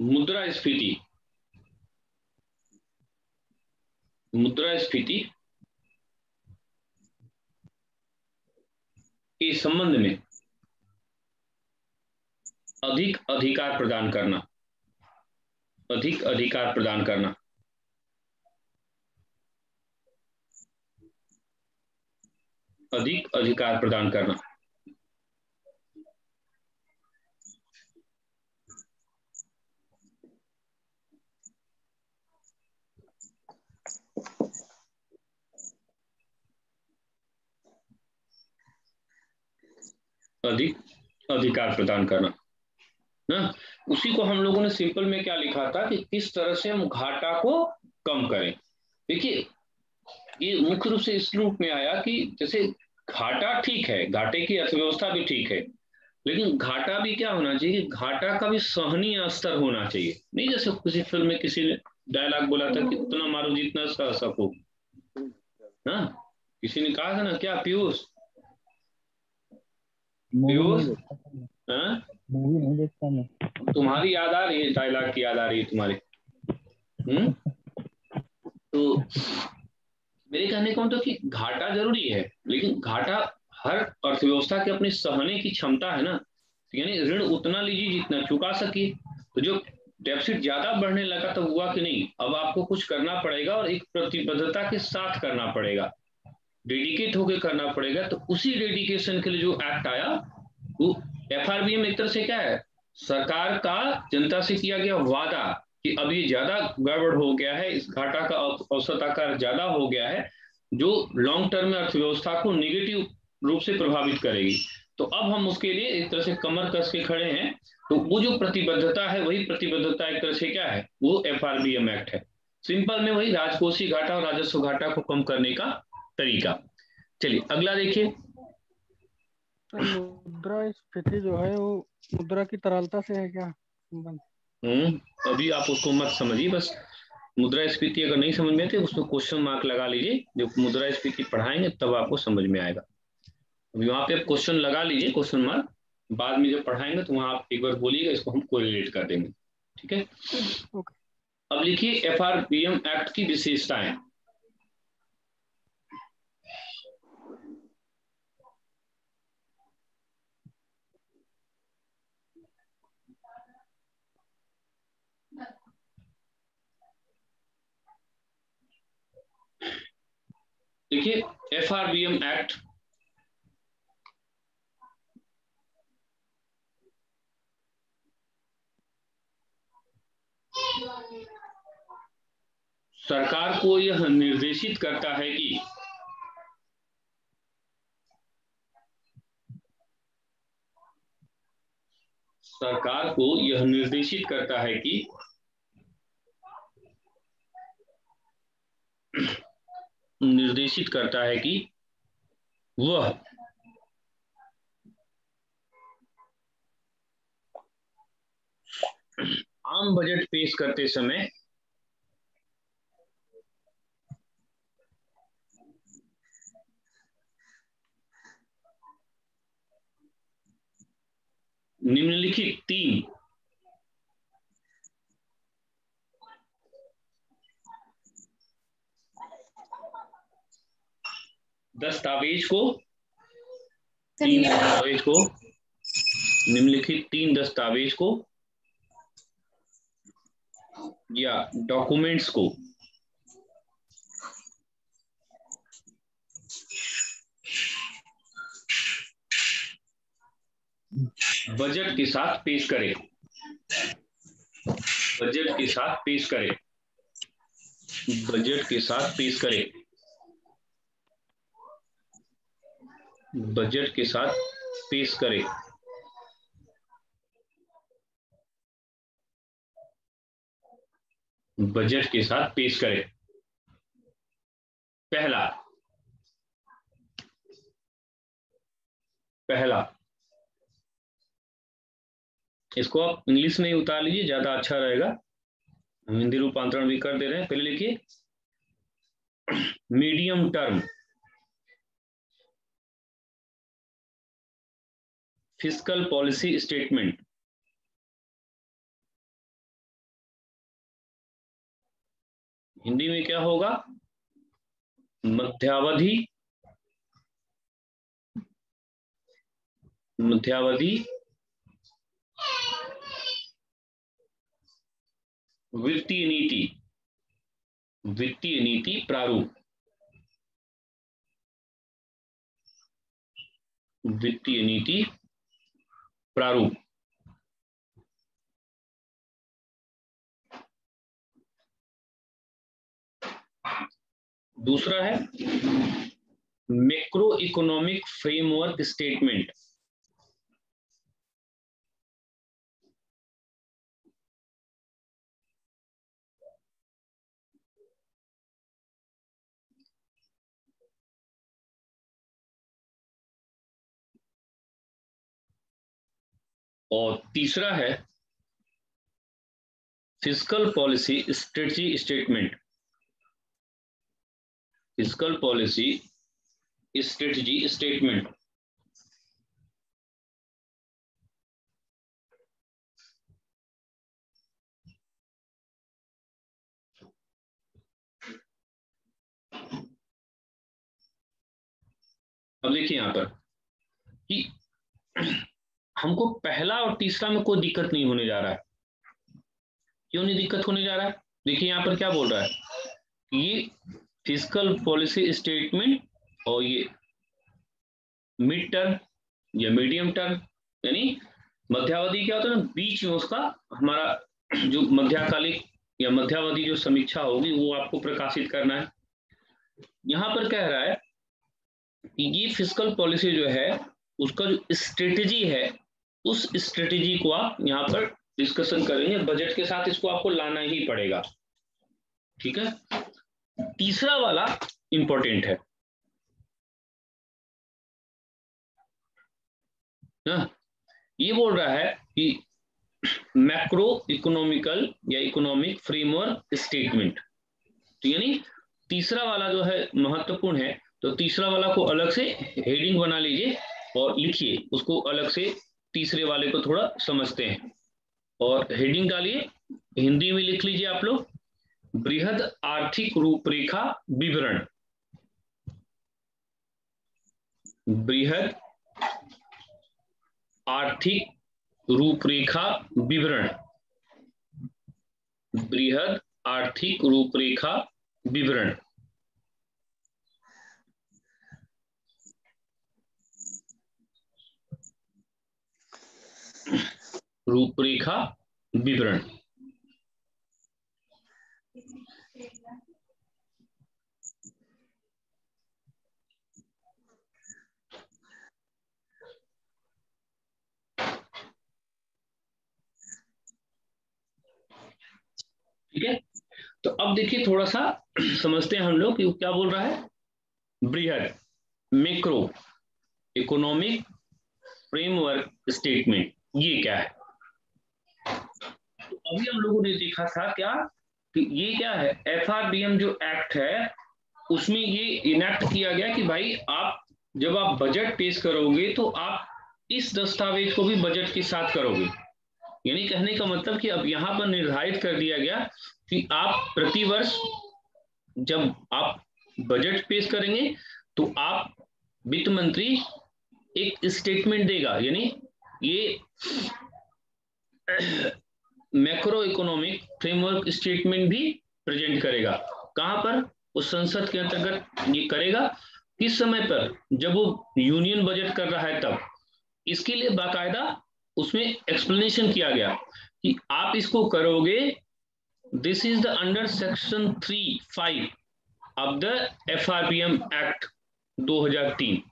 मुद्रास्फीति के संबंध में अधिक अधिकार प्रदान करना, अधिक अधिकार प्रदान करना। अधिक अधिकार प्रदान करना। अधिक अधिकार प्रदान करना ना, उसी को हम लोगों ने सिंपल में क्या लिखा था कि किस तरह से हम घाटा को कम करें। देखिए ये मुख्य रूप से इस रूप में आया कि जैसे घाटा ठीक है, घाटे की अर्थव्यवस्था भी ठीक है, लेकिन घाटा भी क्या होना चाहिए, घाटा का भी सहनीय स्तर होना चाहिए। नहीं जैसे किसी फिल्म में किसी ने डायलॉग बोला था कि उतना मारो जितना सह सको, हाँ किसी ने कहा था ना, क्या पीयूष, पीयूष मूवी नहीं देखता मैं। तुम्हारी याद आ रही है, डायलॉग की याद आ रही है तुम्हारे। तो मेरे कहने का मतलब कि घाटा जरूरी है, लेकिन घाटा हर अर्थव्यवस्था की अपनी सहने की क्षमता है ना, यानी ऋण उतना लीजिए जितना चुका सके। तो जो डेफिसिट ज्यादा बढ़ने लगा तो हुआ कि नहीं, अब आपको कुछ करना पड़ेगा और एक प्रतिबद्धता के साथ करना पड़ेगा, डेडिकेट होकर करना पड़ेगा। तो उसी डेडिकेशन के लिए जो एक्ट आया वो एफआरबीएम एक तरह से क्या है, सरकार का जनता से किया गया वादा कि अब ये ज्यादा गड़बड़ हो गया है, इस घाटा का औसत आकार ज्यादा हो गया है जो लॉन्ग टर्म में अर्थव्यवस्था को नेगेटिव रूप से प्रभावित करेगी। तो अब हम उसके लिए एक तरह से कमर कस के खड़े हैं। तो वो जो प्रतिबद्धता है, वही प्रतिबद्धता एक तरह से क्या है, वो एफआरबीएम एक्ट है। सिंपल में वही राजकोषीय घाटा और राजस्व घाटा को कम करने का तरीका। चलिए अगला देखिए। मुद्रास्फीति जो है वो मुद्रा की तरलता से है क्या संबंध? अभी आप उसको मत समझिए, बस मुद्रास्फीति अगर नहीं समझ में आती उसमें क्वेश्चन मार्क लगा लीजिए, जब मुद्रास्फीति पढ़ाएंगे तब आपको समझ में आएगा। अभी वहां पे क्वेश्चन लगा लीजिए, क्वेश्चन मार्क, बाद में जब पढ़ाएंगे तो वहां आप एक बार बोलिएगा, इसको हम कोरिलेट कर देंगे, ठीक है। अब लिखिए एफआरबीएम एक्ट की विशेषताएं। देखिए एफआरबीएम एक्ट सरकार को यह निर्देशित करता है कि सरकार को यह निर्देशित करता है कि वह आम बजट पेश करते समय निम्नलिखित 3 दस्तावेज को निम्नलिखित 3 दस्तावेज को या डॉक्यूमेंट्स को बजट के साथ पेश करे, बजट के साथ पेश करे, बजट के साथ पेश करे, बजट के साथ पेश करे। बजट के साथ पेश करे। पहला, पहला, इसको आप इंग्लिश में ही उतार लीजिए, ज्यादा अच्छा रहेगा, हम हिंदी रूपांतरण भी कर दे रहे हैं। पहले लिखिए medium term fiscal policy statement. Hindi में क्या होगा? मध्यावधि, मध्यावधि वित्तीय नीति, वित्तीय नीति प्रारूप, वित्तीय नीति प्रारूप। दूसरा है मैक्रो इकोनॉमिक फ्रेमवर्क स्टेटमेंट। और तीसरा है fiscal policy strategy statement, fiscal policy strategy statement. अब देखिए यहां पर कि हमको पहला और तीसरा में कोई दिक्कत नहीं होने जा रहा है। क्यों नहीं दिक्कत होने जा रहा है? देखिए यहां पर क्या बोल रहा है, ये फिस्कल पॉलिसी स्टेटमेंट और ये मिड टर्म या मीडियम टर्म, यानी मध्यावधि क्या होता है ना, बीच में उसका हमारा जो मध्याकालिक या मध्यावधि जो समीक्षा होगी वो आपको प्रकाशित करना है। यहां पर कह रहा है कि ये फिस्कल पॉलिसी जो है उसका जो स्ट्रेटेजी है, उस स्ट्रेटेजी को आप यहाँ पर डिस्कशन करेंगे, बजट के साथ इसको आपको लाना ही पड़ेगा। ठीक है, तीसरा वाला इंपॉर्टेंट है ना, ये बोल रहा है कि मैक्रो इकोनॉमिकल या इकोनॉमिक फ्रेमवर्क स्टेटमेंट। तो यानी तीसरा वाला जो है महत्वपूर्ण है, तो तीसरा वाला को अलग से हेडिंग बना लीजिए और लिखिए उसको अलग से, तीसरे वाले को थोड़ा समझते हैं और हेडिंग डालिए, हिंदी में लिख लीजिए आप लोग, बृहद आर्थिक रूपरेखा विवरण, बृहद आर्थिक रूपरेखा विवरण, बृहद आर्थिक रूपरेखा विवरण। रूपरेखा विवरण। ठीक है, तो अब देखिए थोड़ा सा समझते हैं हम लोग कि क्या बोल रहा है। बृहद मैक्रो इकोनॉमिक फ्रेमवर्क स्टेटमेंट, ये क्या है? तो अभी हम लोगों ने देखा था क्या कि ये क्या है, FRBM जो एक्ट है उसमें ये इनेक्ट किया गया कि भाई आप जब आप बजट पेश करोगे तो आप इस दस्तावेज को भी बजट के साथ करोगे। यानी कहने का मतलब कि अब यहाँ पर निर्धारित कर दिया गया कि आप प्रतिवर्ष जब आप बजट पेश करेंगे तो आप वित्त मंत्री एक स्टेटमेंट देगा, यानी ये मैक्रो इकोनॉमिक फ्रेमवर्क स्टेटमेंट भी प्रेजेंट करेगा। कहां पर? उस संसद के अंतर्गत ये करेगा। किस समय पर? जब वो यूनियन बजट कर रहा है तब। इसके लिए बाकायदा उसमें एक्सप्लेनेशन किया गया कि आप इसको करोगे, this is the under section 3(5) of the FRPM act 2003।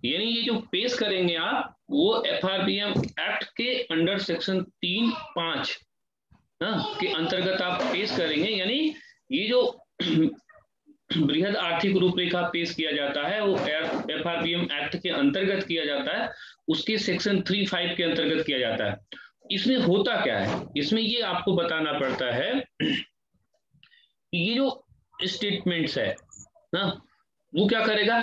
यानी ये जो पेश करेंगे आप, वो FRPM एक्ट के अंडर सेक्शन 3(5) के अंतर्गत आप पेश करेंगे। यानी ये जो बृहद आर्थिक रूपरेखा पेश किया जाता है वो FRPM एक्ट के अंतर्गत किया जाता है, उसके सेक्शन 3(5) के अंतर्गत किया जाता है। इसमें होता क्या है, इसमें ये आपको बताना पड़ता है कि ये जो स्टेटमेंट्स है ना, वो क्या करेगा,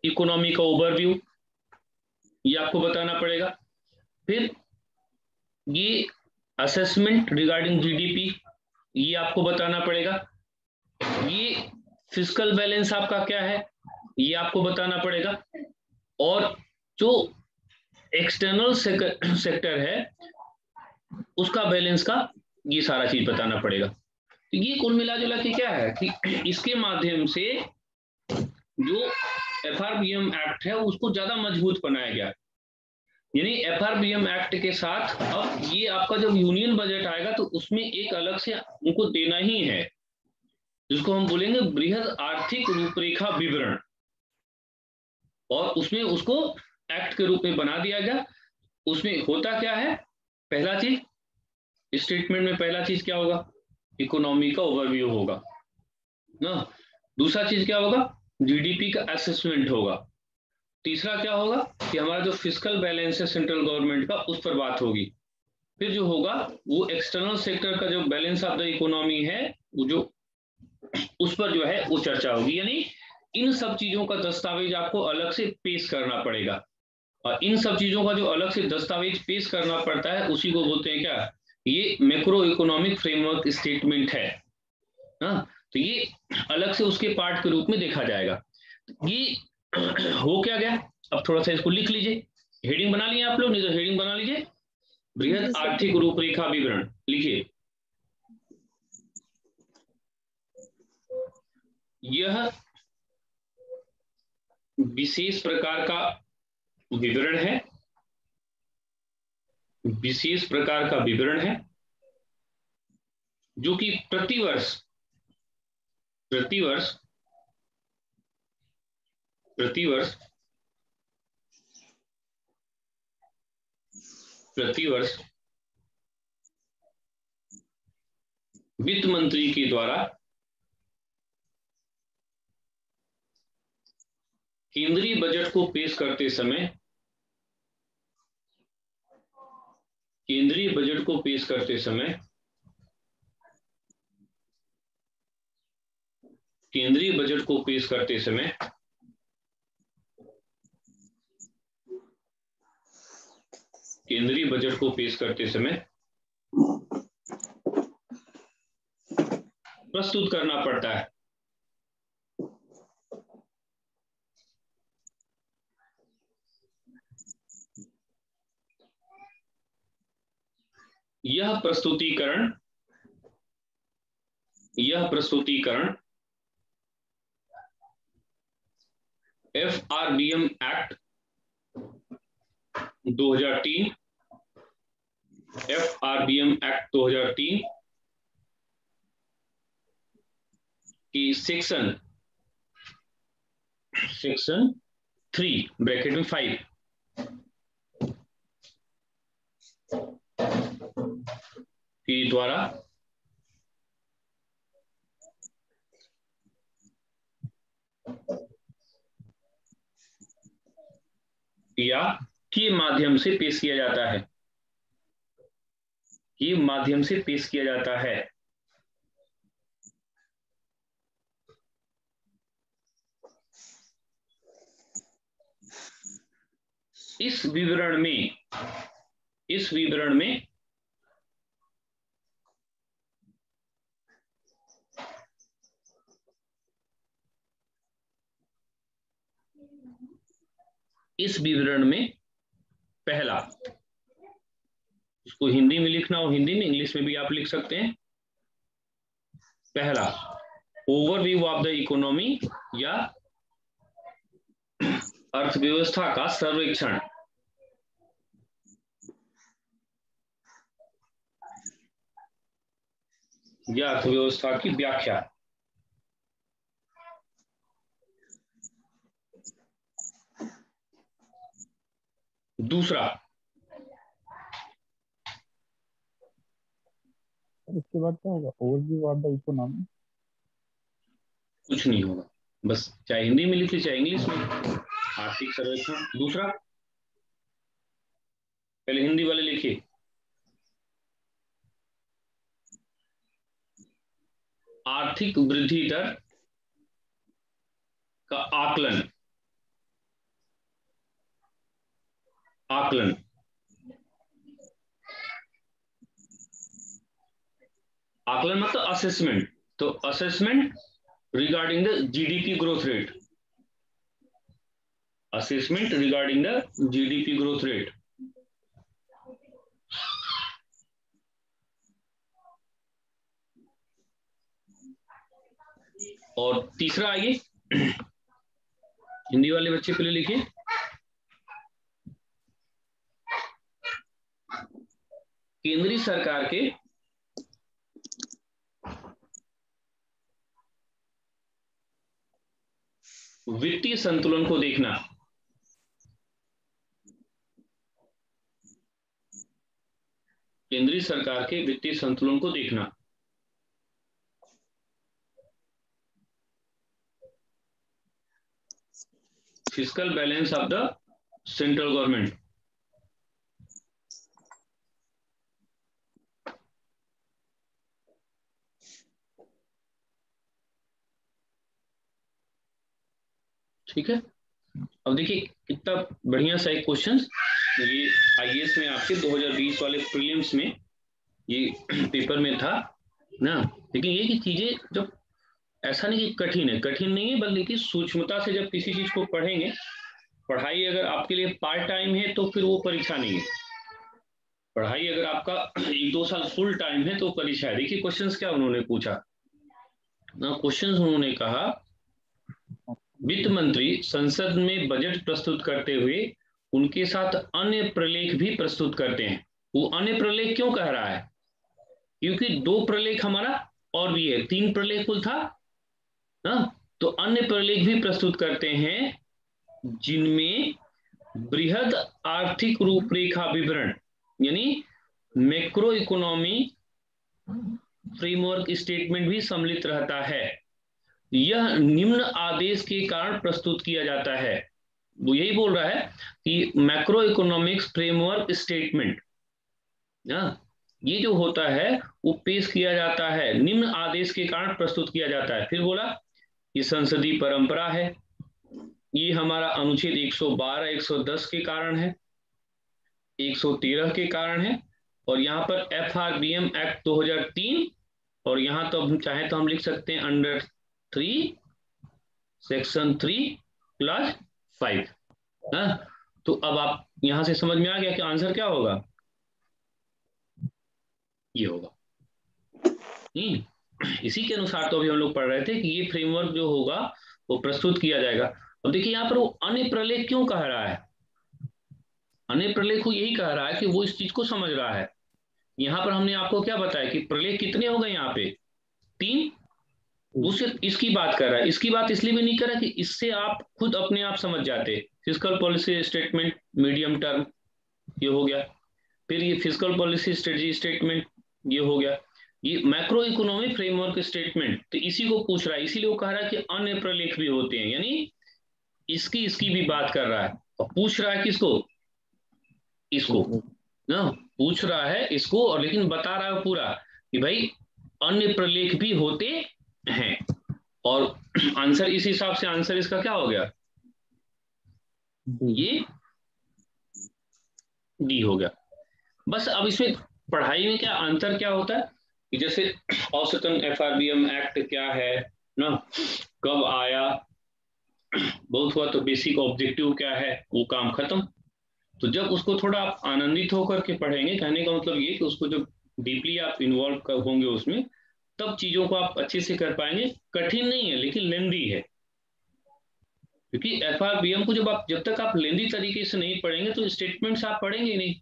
इकोनॉमी का ओवरव्यू ये आपको बताना पड़ेगा। फिर ये असेसमेंट रिगार्डिंग GDP ये आपको बताना पड़ेगा। ये फिस्कल बैलेंस आपका क्या है ये आपको बताना पड़ेगा। और जो एक्सटर्नल सेक्टर है उसका बैलेंस का ये सारा चीज बताना पड़ेगा। तो ये कुल मिला जुला के क्या है कि इसके माध्यम से जो FRPM एक्ट है उसको ज्यादा मजबूत बनाया गया। यानी FRPM एक्ट के साथ अब ये आपका जब यूनियन बजट आएगा तो उसमें एक अलग से उनको देना ही है, जिसको हम बोलेंगे बृहद आर्थिक रूपरेखा विवरण, और उसमें उसको एक्ट के रूप में बना दिया गया। उसमें होता क्या है, पहला चीज स्टेटमेंट में पहला चीज क्या होगा, इकोनॉमी का ओवरव्यू होगा ना। दूसरा चीज क्या होगा, GDP का असेसमेंट होगा। तीसरा क्या होगा कि हमारा जो फिस्कल बैलेंस है सेंट्रल गवर्नमेंट का, उस पर बात होगी। फिर जो होगा वो एक्सटर्नल सेक्टर का जो बैलेंस ऑफ द इकोनॉमी है वो जो उस पर जो है वो चर्चा होगी। यानी इन सब चीजों का दस्तावेज आपको अलग से पेश करना पड़ेगा, और इन सब चीजों का जो अलग से दस्तावेज पेश करना पड़ता है उसी को बोलते हैं क्या, ये मैक्रो इकोनॉमिक फ्रेमवर्क स्टेटमेंट है ना। तो ये अलग से उसके पार्ट के रूप में देखा जाएगा। ये हो क्या गया, अब थोड़ा सा इसको लिख लीजिए, हेडिंग बना लिए आप लोग, नहीं तो हेडिंग बना लीजिए, बृहद आर्थिक रूपरेखा विवरण लिखिए। यह विशेष प्रकार का विवरण है, विशेष प्रकार का विवरण है जो कि प्रतिवर्ष वित्त मंत्री के द्वारा केंद्रीय बजट को पेश करते समय केंद्रीय बजट को पेश करते समय प्रस्तुत करना पड़ता है। यह प्रस्तुतिकरण FRPM एक्ट 2003 की सेक्शन 3 ब्रैकेट में 5 के द्वारा या के माध्यम से पेश किया जाता है। इस विवरण में पहला, इसको हिंदी में लिखना हो हिंदी में, इंग्लिश में भी आप लिख सकते हैं। पहला, ओवरव्यू ऑफ द इकोनॉमी या अर्थव्यवस्था का सर्वेक्षण, या अर्थव्यवस्था की व्याख्या। दूसरा, इसके बाद क्या होगा? Overview of the economy. कुछ नहीं होगा, बस चाहे हिंदी में लिखिए चाहे इंग्लिश में, आर्थिक सर्वेक्षण। दूसरा, पहले हिंदी वाले लिखिए, आर्थिक वृद्धि दर का आकलन। आकलन, आकलन मतलब असेसमेंट। तो assessment regarding the GDP growth rate, assessment regarding the GDP growth rate. और तीसरा आइए, हिंदी वाले बच्चे पहले लिखिए, केंद्रीय सरकार के वित्तीय संतुलन को देखना। केंद्रीय सरकार के वित्तीय संतुलन को देखना। Fiscal balance of the central government. ठीक है, अब देखिए कितना बढ़िया सा एक क्वेश्चन, ये आईएएस में आपके 2020 वाले प्रीलिम्स में ये पेपर में था ना। लेकिन ये कि चीजें जब ऐसा नहीं कि कठिन है, कठिन नहीं है, बल्कि सूक्ष्मता से जब किसी चीज को पढ़ेंगे, पढ़ाई अगर आपके लिए पार्ट टाइम है तो फिर वो परीक्षा नहीं है। पढ़ाई अगर आपका 1-2 साल फुल टाइम है तो परीक्षा है। देखिए क्वेश्चंस क्या उन्होंने पूछा ना, क्वेश्चंस उन्होंने कहा वित्त मंत्री संसद में बजट प्रस्तुत करते हुए उनके साथ अन्य प्रलेख भी प्रस्तुत करते हैं। वो अन्य प्रलेख क्यों कह रहा है? क्योंकि 2 प्रलेख हमारा और भी है, 3 प्रलेख कुल था ना। तो अन्य प्रलेख भी प्रस्तुत करते हैं जिनमें बृहद आर्थिक रूपरेखा विवरण यानी मैक्रो इकोनॉमी फ्रेमवर्क स्टेटमेंट भी सम्मिलित रहता है। यह निम्न आदेश के कारण प्रस्तुत किया जाता है। वो यही बोल रहा है कि मैक्रो इकोनॉमिक्स फ्रेमवर्क स्टेटमेंट ये जो होता है वो पेश किया जाता है, निम्न आदेश के कारण प्रस्तुत किया जाता है। फिर बोला ये संसदीय परंपरा है, ये हमारा अनुच्छेद 112 110 के कारण है, 113 के कारण है, और यहाँ पर FRBM एक्ट 2003, और यहाँ तो हम चाहे तो हम लिख सकते हैं अंडर 3 सेक्शन 3+5। तो अब आप यहां से समझ में आ गया कि आंसर क्या होगा? ये होगा। इसी के अनुसार तो अभी हम लोग पढ़ रहे थे कि ये फ्रेमवर्क जो होगा वो प्रस्तुत किया जाएगा। अब देखिए यहाँ पर वो अन्य प्रलेख क्यों कह रहा है? अन्य प्रलेख को यही कह रहा है कि वो इस चीज को समझ रहा है। यहाँ पर हमने आपको क्या बताया कि प्रलेख कितने हो गए यहाँ पे? 3। उससे इसकी बात कर रहा है। इसकी बात इसलिए भी नहीं कर रहा कि इससे आप खुद अपने आप समझ जाते। Fiscal policy statement medium term ये हो गया, फिर ये फिस्कल पॉलिसी स्ट्रेटजी स्टेटमेंट ये हो गया, ये मैक्रो इकोनॉमिक फ्रेमवर्क स्टेटमेंट, तो इसी को पूछ रहा है। इसीलिए वो कह रहा है कि अन्य प्रलेख भी होते हैं, यानी इसकी भी बात कर रहा है। और पूछ रहा है किसको? इसको ना, पूछ रहा है इसको, और लेकिन बता रहा है पूरा कि भाई अन्य प्रलेख भी होते हैं। और आंसर इस हिसाब से आंसर इसका क्या हो गया? ये डी हो गया। बस अब इसमें पढ़ाई में क्या अंतर क्या होता है कि जैसे औसतन FRBM एक्ट क्या है ना, कब आया, बहुत हुआ तो बेसिक ऑब्जेक्टिव क्या है, वो काम खत्म। तो जब उसको थोड़ा आप आनंदित होकर के पढ़ेंगे, कहने का मतलब ये कि उसको जब डीपली आप इन्वॉल्व होंगे उसमें, तब चीजों को आप अच्छे से कर पाएंगे। कठिन नहीं है लेकिन लेंदी है, क्योंकि FRBM को जब तक आप लेंदी तरीके से नहीं पढ़ेंगे तो स्टेटमेंट्स आप पढ़ेंगे नहीं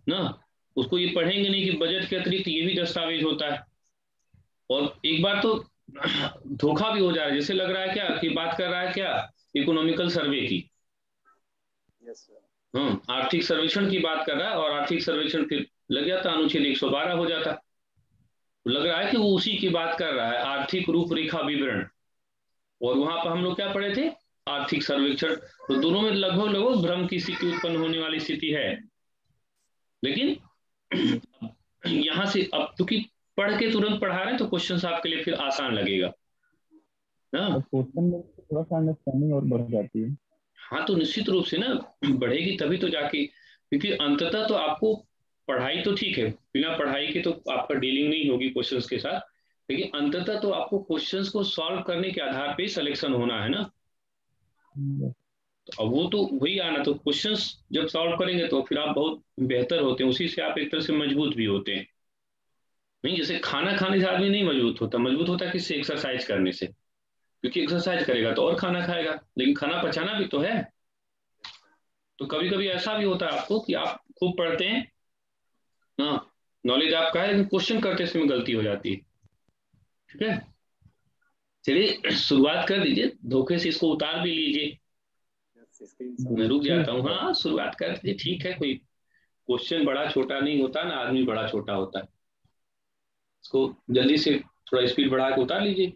ना, उसको ये पढ़ेंगे नहीं कि बजट के अतिरिक्त ये भी दस्तावेज होता है और एक बार तो धोखा भी हो जा रहा है, जैसे लग रहा है क्या कि बात कर रहा है क्या इकोनॉमिकल सर्वे की, आर्थिक सर्वेक्षण की बात कर रहा है, और आर्थिक सर्वेक्षण फिर लग जाता अनुच्छेद 112 हो जाता, लग रहा है कि वो उसी की बात कर रहा है, आर्थिक रूपरेखा विवरण। और वहां पर हम लोग क्या पढ़े थे, आर्थिक सर्वेक्षण। तो दोनों में लगभग लगभग भ्रम की स्थिति उत्पन्न होने वाली स्थिति है। लेकिन यहां से अब क्योंकि पढ़ के तुरंत पढ़ा रहे हैं तो क्वेश्चन आपके लिए फिर आसान लगेगा ना। क्वेश्चन में थोड़ा सा अंडरस्टैंडिंग और बढ़ जाती है। हाँ तो निश्चित रूप से ना बढ़ेगी तभी तो जाके, क्योंकि अंततः तो आपको पढ़ाई तो ठीक है, बिना पढ़ाई के तो आपका डीलिंग नहीं होगी क्वेश्चंस के साथ, लेकिन अंततः तो आपको क्वेश्चंस को सॉल्व करने के आधार पे सिलेक्शन होना है ना। तो अब वो तो वही आना, तो क्वेश्चंस जब सॉल्व करेंगे तो फिर आप बहुत बेहतर होते हैं, उसी से आप एक तरह से मजबूत भी होते हैं। नहीं, जैसे खाना खाने से आदमी नहीं मजबूत होता, मजबूत होता है किससे, एक्सरसाइज करने से, क्योंकि एक्सरसाइज करेगा तो और खाना खाएगा, लेकिन खाना पचाना भी तो है। तो कभी कभी ऐसा भी होता है आपको कि आप खूब पढ़ते हैं, हाँ नॉलेज आपका है, लेकिन क्वेश्चन करते समय गलती हो जाती है। ठीक है, चलिए शुरुआत कर दीजिए, धोखे से इसको उतार भी लीजिए। मैं रुक जाता हूँ, हाँ शुरुआत कर दीजिए, ठीक है, कोई क्वेश्चन बड़ा छोटा नहीं होता ना, आदमी बड़ा छोटा होता है, इसको जल्दी से थोड़ा स्पीड बढ़ा के उतार लीजिए।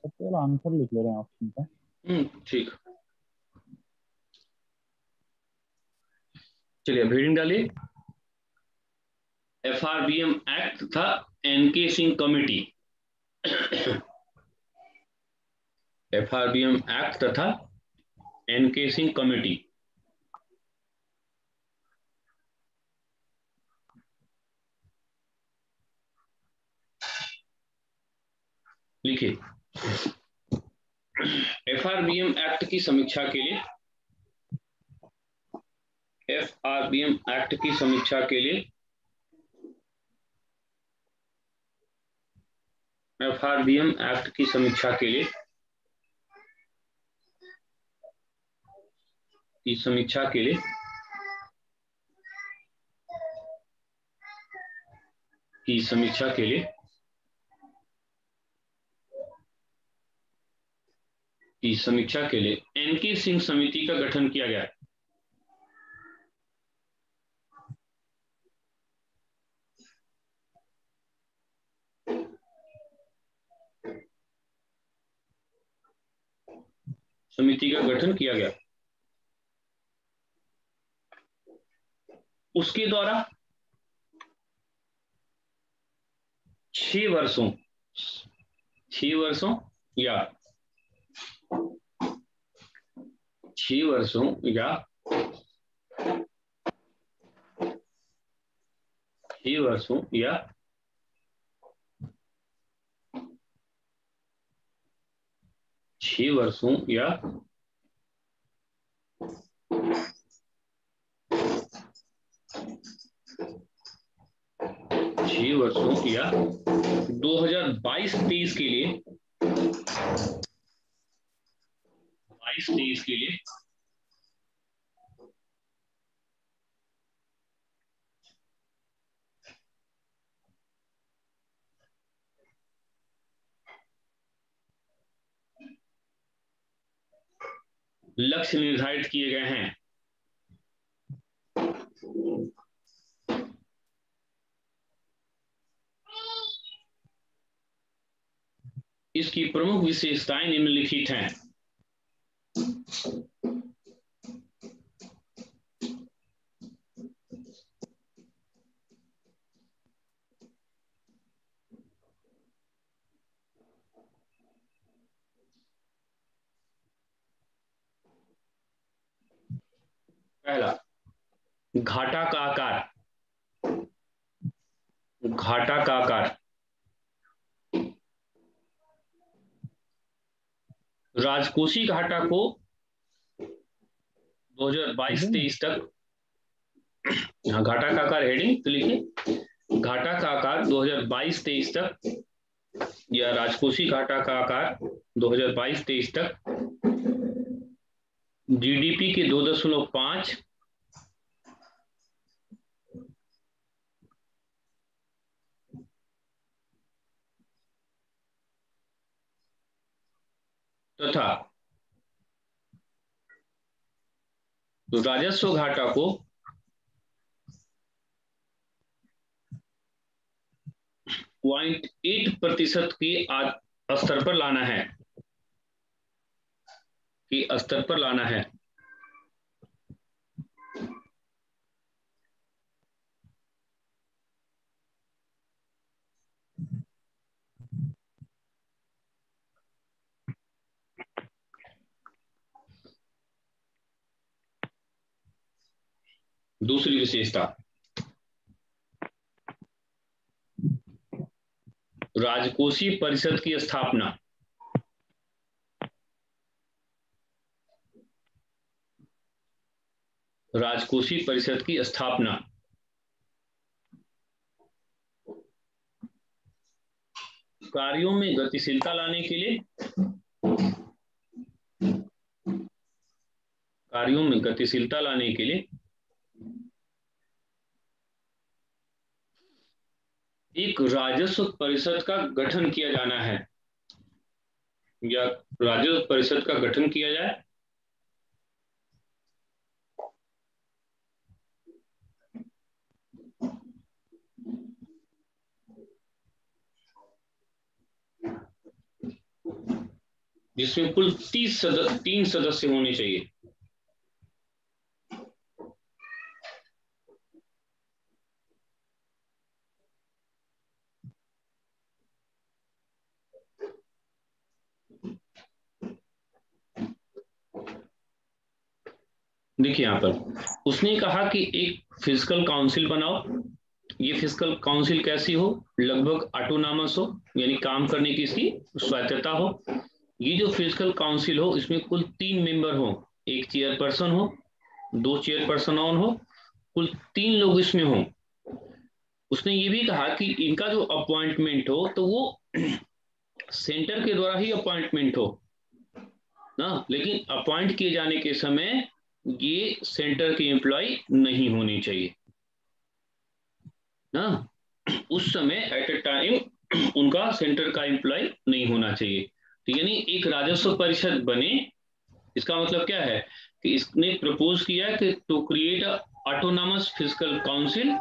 सबसे आंसर लिख ले रहे हैं ऑप्शन का। ठीक, चलिए रीडिंग डालिए। FRBM एक्ट था NK Singh committee, FRBM act तथा एनके सिंह कमेटी। लिखिए, FRBM एक्ट की समीक्षा के लिए, FRBM एक्ट की समीक्षा के लिए, FRBM एक्ट की समीक्षा के लिए, की समीक्षा के लिए, की समीक्षा के लिए, की समीक्षा के लिए एनके सिंह समिति का गठन किया गया। समिति का गठन किया गया, उसके द्वारा 6 वर्षों, 6 वर्षों या 6 वर्षों या 6 वर्षों या 6 वर्षों या 6 6 वर्षों या 2022-23 के लिए 22-23 के लिए लक्ष्य निर्धारित किए गए हैं। इसकी प्रमुख विशेषताएं निम्नलिखित हैं। पहला, घाटा का आकार। घाटा का आकार राजकोषीय घाटा को 2022-23 तक, यहाँ घाटा का आकार हेडिंग तो लिखिए, घाटा का आकार 2022-23 तक या राजकोषीय घाटा का आकार 2022-23 तक जीडीपी के 2.5 तथा राजस्व घाटा को 0.8% के स्तर पर लाना है, दूसरी विशेषता, राजकोषीय परिषद की स्थापना। राजकोषीय परिषद की स्थापना कार्यों में गतिशीलता लाने के लिए, कार्यों में गतिशीलता लाने के लिए एक राजस्व परिषद का गठन किया जाना है, या राजस्व परिषद का गठन किया जाए। जिसमें कुल 3 सदस्य होने चाहिए। देखिए यहां पर उसने कहा कि एक फिजिकल काउंसिल बनाओ। ये फिजिकल काउंसिल कैसी हो? लगभग ऑटोनॉमस हो, यानी काम करने की इसकी स्वायत्तता हो। ये जो फिजिकल काउंसिल हो इसमें कुल 3 मेंबर हो, एक चेयरपर्सन हो, 2 चेयरपर्सन ऑन हो, कुल 3 लोग इसमें हो। उसने ये भी कहा कि इनका जो अपॉइंटमेंट हो तो वो सेंटर के द्वारा ही अपॉइंटमेंट हो ना, लेकिन अपॉइंट किए जाने के समय ये सेंटर के एम्प्लॉय नहीं होने चाहिए ना। उस समय एट ए टाइम उनका सेंटर का एम्प्लॉय नहीं होना चाहिए। तो यानी एक राजस्व परिषद बने, इसका मतलब क्या है कि इसने प्रपोज किया कि to create autonomous fiscal council,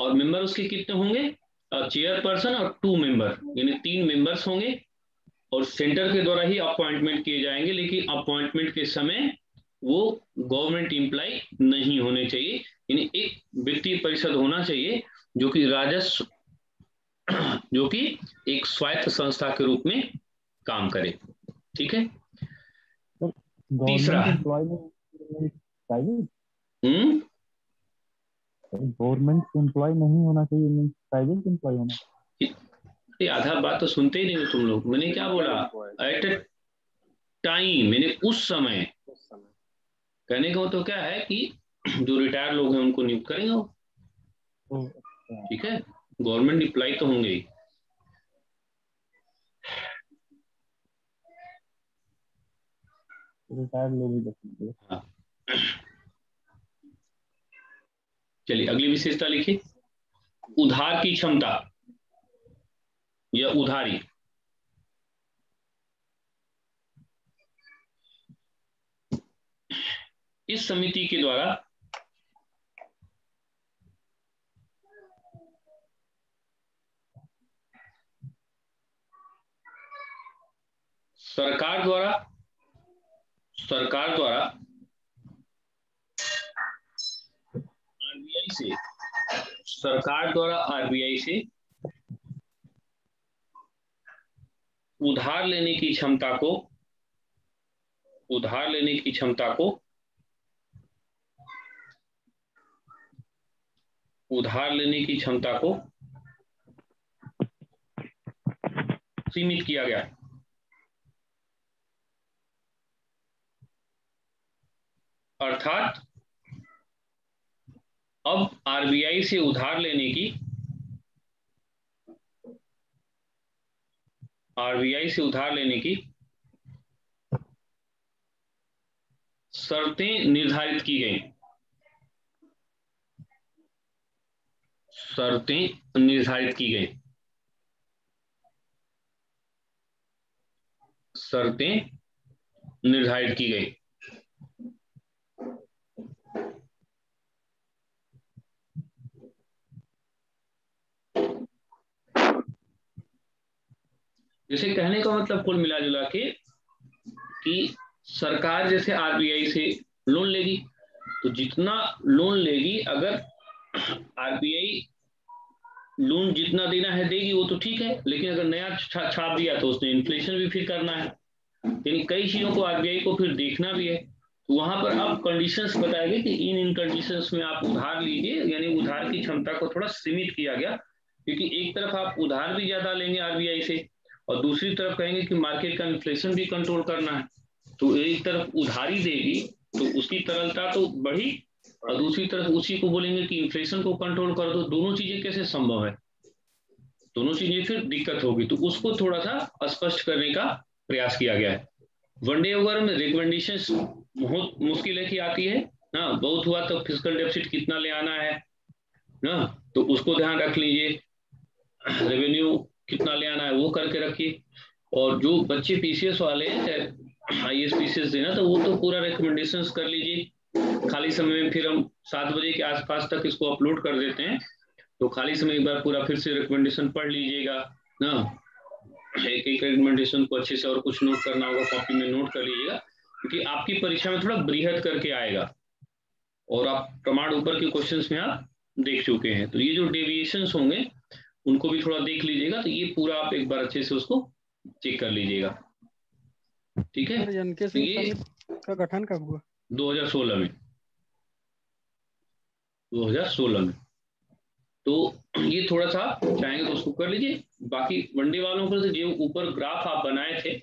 और मेंबर उसके कितने होंगे? चेयरपर्सन और 2 मेंबर, यानी 3 मेंबर्स होंगे और सेंटर के द्वारा ही अपॉइंटमेंट किए जाएंगे, लेकिन अपॉइंटमेंट के समय वो गवर्नमेंट एम्प्लॉय नहीं होने चाहिए। यानी एक वित्तीय परिषद होना चाहिए जो कि राजस्व, जो कि एक स्वायत्त संस्था के रूप में काम करे। ठीक है। तीसरा, गवर्नमेंट एम्प्लॉय नहीं होना चाहिए, प्राइवेट एम्प्लॉय होना। ये आधा बात तो सुनते ही नहीं हो तुम लोग। मैंने क्या बोला? एट ए टाइम, मैंने उस समय। कहने का तो क्या है कि जो रिटायर लोग हैं उनको नियुक्त करेंगे वो। ठीक है, गवर्नमेंट एम्प्लॉय तो होंगे ही। रिटायर्ड लोग ही देखेंगे। हाँ, चलिए अगली विशेषता लिखिए, उधार की क्षमता या उधारी। इस समिति के द्वारा सरकार द्वारा आरबीआई से उधार लेने की क्षमता को सीमित किया गया है। अर्थात अब आरबीआई से उधार लेने की शर्तें निर्धारित की गई। जैसे कहने का मतलब कुल मिला जुला के कि सरकार जैसे आरबीआई से लोन लेगी, तो जितना लोन लेगी, अगर आरबीआई लोन जितना देना है देगी वो तो ठीक है, लेकिन अगर नया छाप दिया तो उसने इन्फ्लेशन भी फिर करना है, यानी कई चीजों को आरबीआई को फिर देखना भी है। तो वहां पर अब कंडीशंस बताए गए कि इन कंडीशंस में आप उधार लीजिए, यानी उधार की क्षमता को थोड़ा सीमित किया गया, क्योंकि एक तरफ आप उधार भी ज्यादा लेंगे आरबीआई से और दूसरी तरफ कहेंगे कि मार्केट का इन्फ्लेशन भी कंट्रोल करना है। तो एक तरफ उधारी देगी तो उसकी तरलता तो बढ़ी और दूसरी तरफ उसी को बोलेंगे कि इन्फ्लेशन को कंट्रोल कर दो। दोनों चीजें कैसे संभव है, दोनों चीजें फिर दिक्कत होगी। तो उसको थोड़ा सा स्पष्ट करने का प्रयास किया गया है। वनडे वगैरह में रिकमेंडेशंस बहुत मुश्किल है कि आती है ना, बहुत हुआ तो फिस्कल डेफिसिट कितना ले आना है ना, तो उसको ध्यान रख लीजिए, रेवेन्यू कितना ले आना है वो करके रखिए। और जो बच्चे पीसीएस वाले हैं, आईएएस पीसीएस देना, तो वो तो पूरा रिकमेंडेशंस कर लीजिए। खाली समय में फिर हम 7 बजे के आसपास तक इसको अपलोड कर देते हैं, तो खाली समय एक बार पूरा फिर से रिकमेंडेशन पढ़ लीजिएगा ना, एक एक रिकमेंडेशन को अच्छे से, और कुछ नोट करना होगा कॉपी में नोट कर लीजिएगा, क्योंकि आपकी परीक्षा में थोड़ा बृहद करके आएगा और आप प्रमाण ऊपर के क्वेश्चंस में आप देख चुके हैं। तो ये जो डेविएशंस होंगे उनको भी थोड़ा देख लीजिएगा, तो ये पूरा आप एक बार अच्छे से उसको चेक कर लीजिएगा, ठीक है। एनके तो ये समिति का गठन कब हुआ? 2016 में। तो ये थोड़ा सा चाहेंगे तो उसको कर लीजिए। बाकी वनडे वालों पर जो ऊपर ग्राफ आप बनाए थे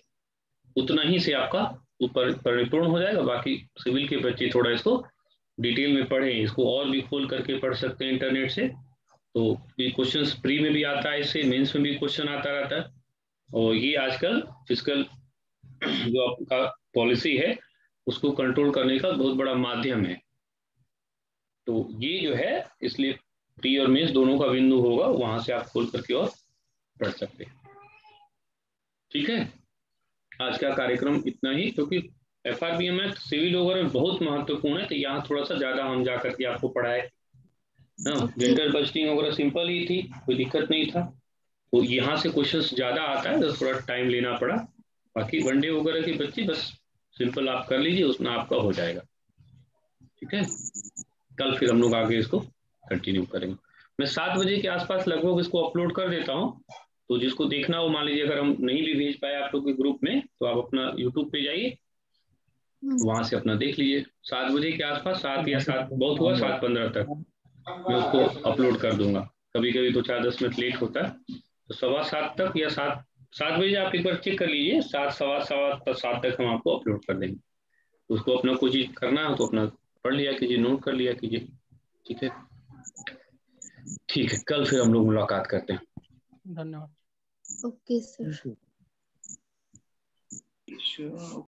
उतना ही से आपका ऊपर परिपूर्ण हो जाएगा। बाकी सिविल के बच्चे थोड़ा इसको डिटेल में पढ़ें, इसको और भी खोल करके पढ़ सकते हैं इंटरनेट से। तो ये क्वेश्चंस प्री में भी आता है, इससे मेंस में भी क्वेश्चन आता रहता है, और ये आजकल फिस्कल जो आपका पॉलिसी है उसको कंट्रोल करने का बहुत बड़ा माध्यम है। तो ये जो है, इसलिए प्री और मेंस दोनों का बिंदु होगा, वहां से आप खोल करके और पढ़ सकते हैं, ठीक है। आज का कार्यक्रम इतना ही, क्योंकि एफआरबीएम सिविल वगैरह में बहुत महत्वपूर्ण है, तो यहाँ थोड़ा सा ज्यादा हम जा करके आपको पढ़ाए ना। जेंडर बजटिंग वगैरह सिंपल ही थी, कोई दिक्कत नहीं था। तो यहाँ से क्वेश्चंस ज्यादा आता है तो थोड़ा टाइम लेना पड़ा। बाकी वनडे वगैरह के बच्चे बस सिंपल आप कर लीजिए, उसमें आपका हो जाएगा, ठीक है। कल फिर हम लोग आगे इसको कंटिन्यू करेंगे। मैं 7 बजे के आसपास लगभग इसको अपलोड कर देता हूँ, तो जिसको देखना हो, मान लीजिए अगर हम नहीं भी भेज पाए आप लोग के ग्रुप में, तो आप अपना यूट्यूब पे जाइए, वहां से अपना देख लीजिए। 7 बजे के आसपास, 7 या 7 बहुत हुआ 7:15 तक मैं उसको अपलोड कर दूंगा। कभी कभी 2-4-10 मिनट लेट होता है, तो 7:15 तक या 7 बजे आप एक बार चेक कर लीजिए, 7 तक हम आपको अपलोड कर देंगे। उसको अपना कुछ करना हो तो अपना पढ़ लिया कीजिए, नोट कर लिया कीजिए, ठीक है। ठीक है, कल फिर हम लोग मुलाकात करते हैं। धन्यवाद। Okay sir. Thank you.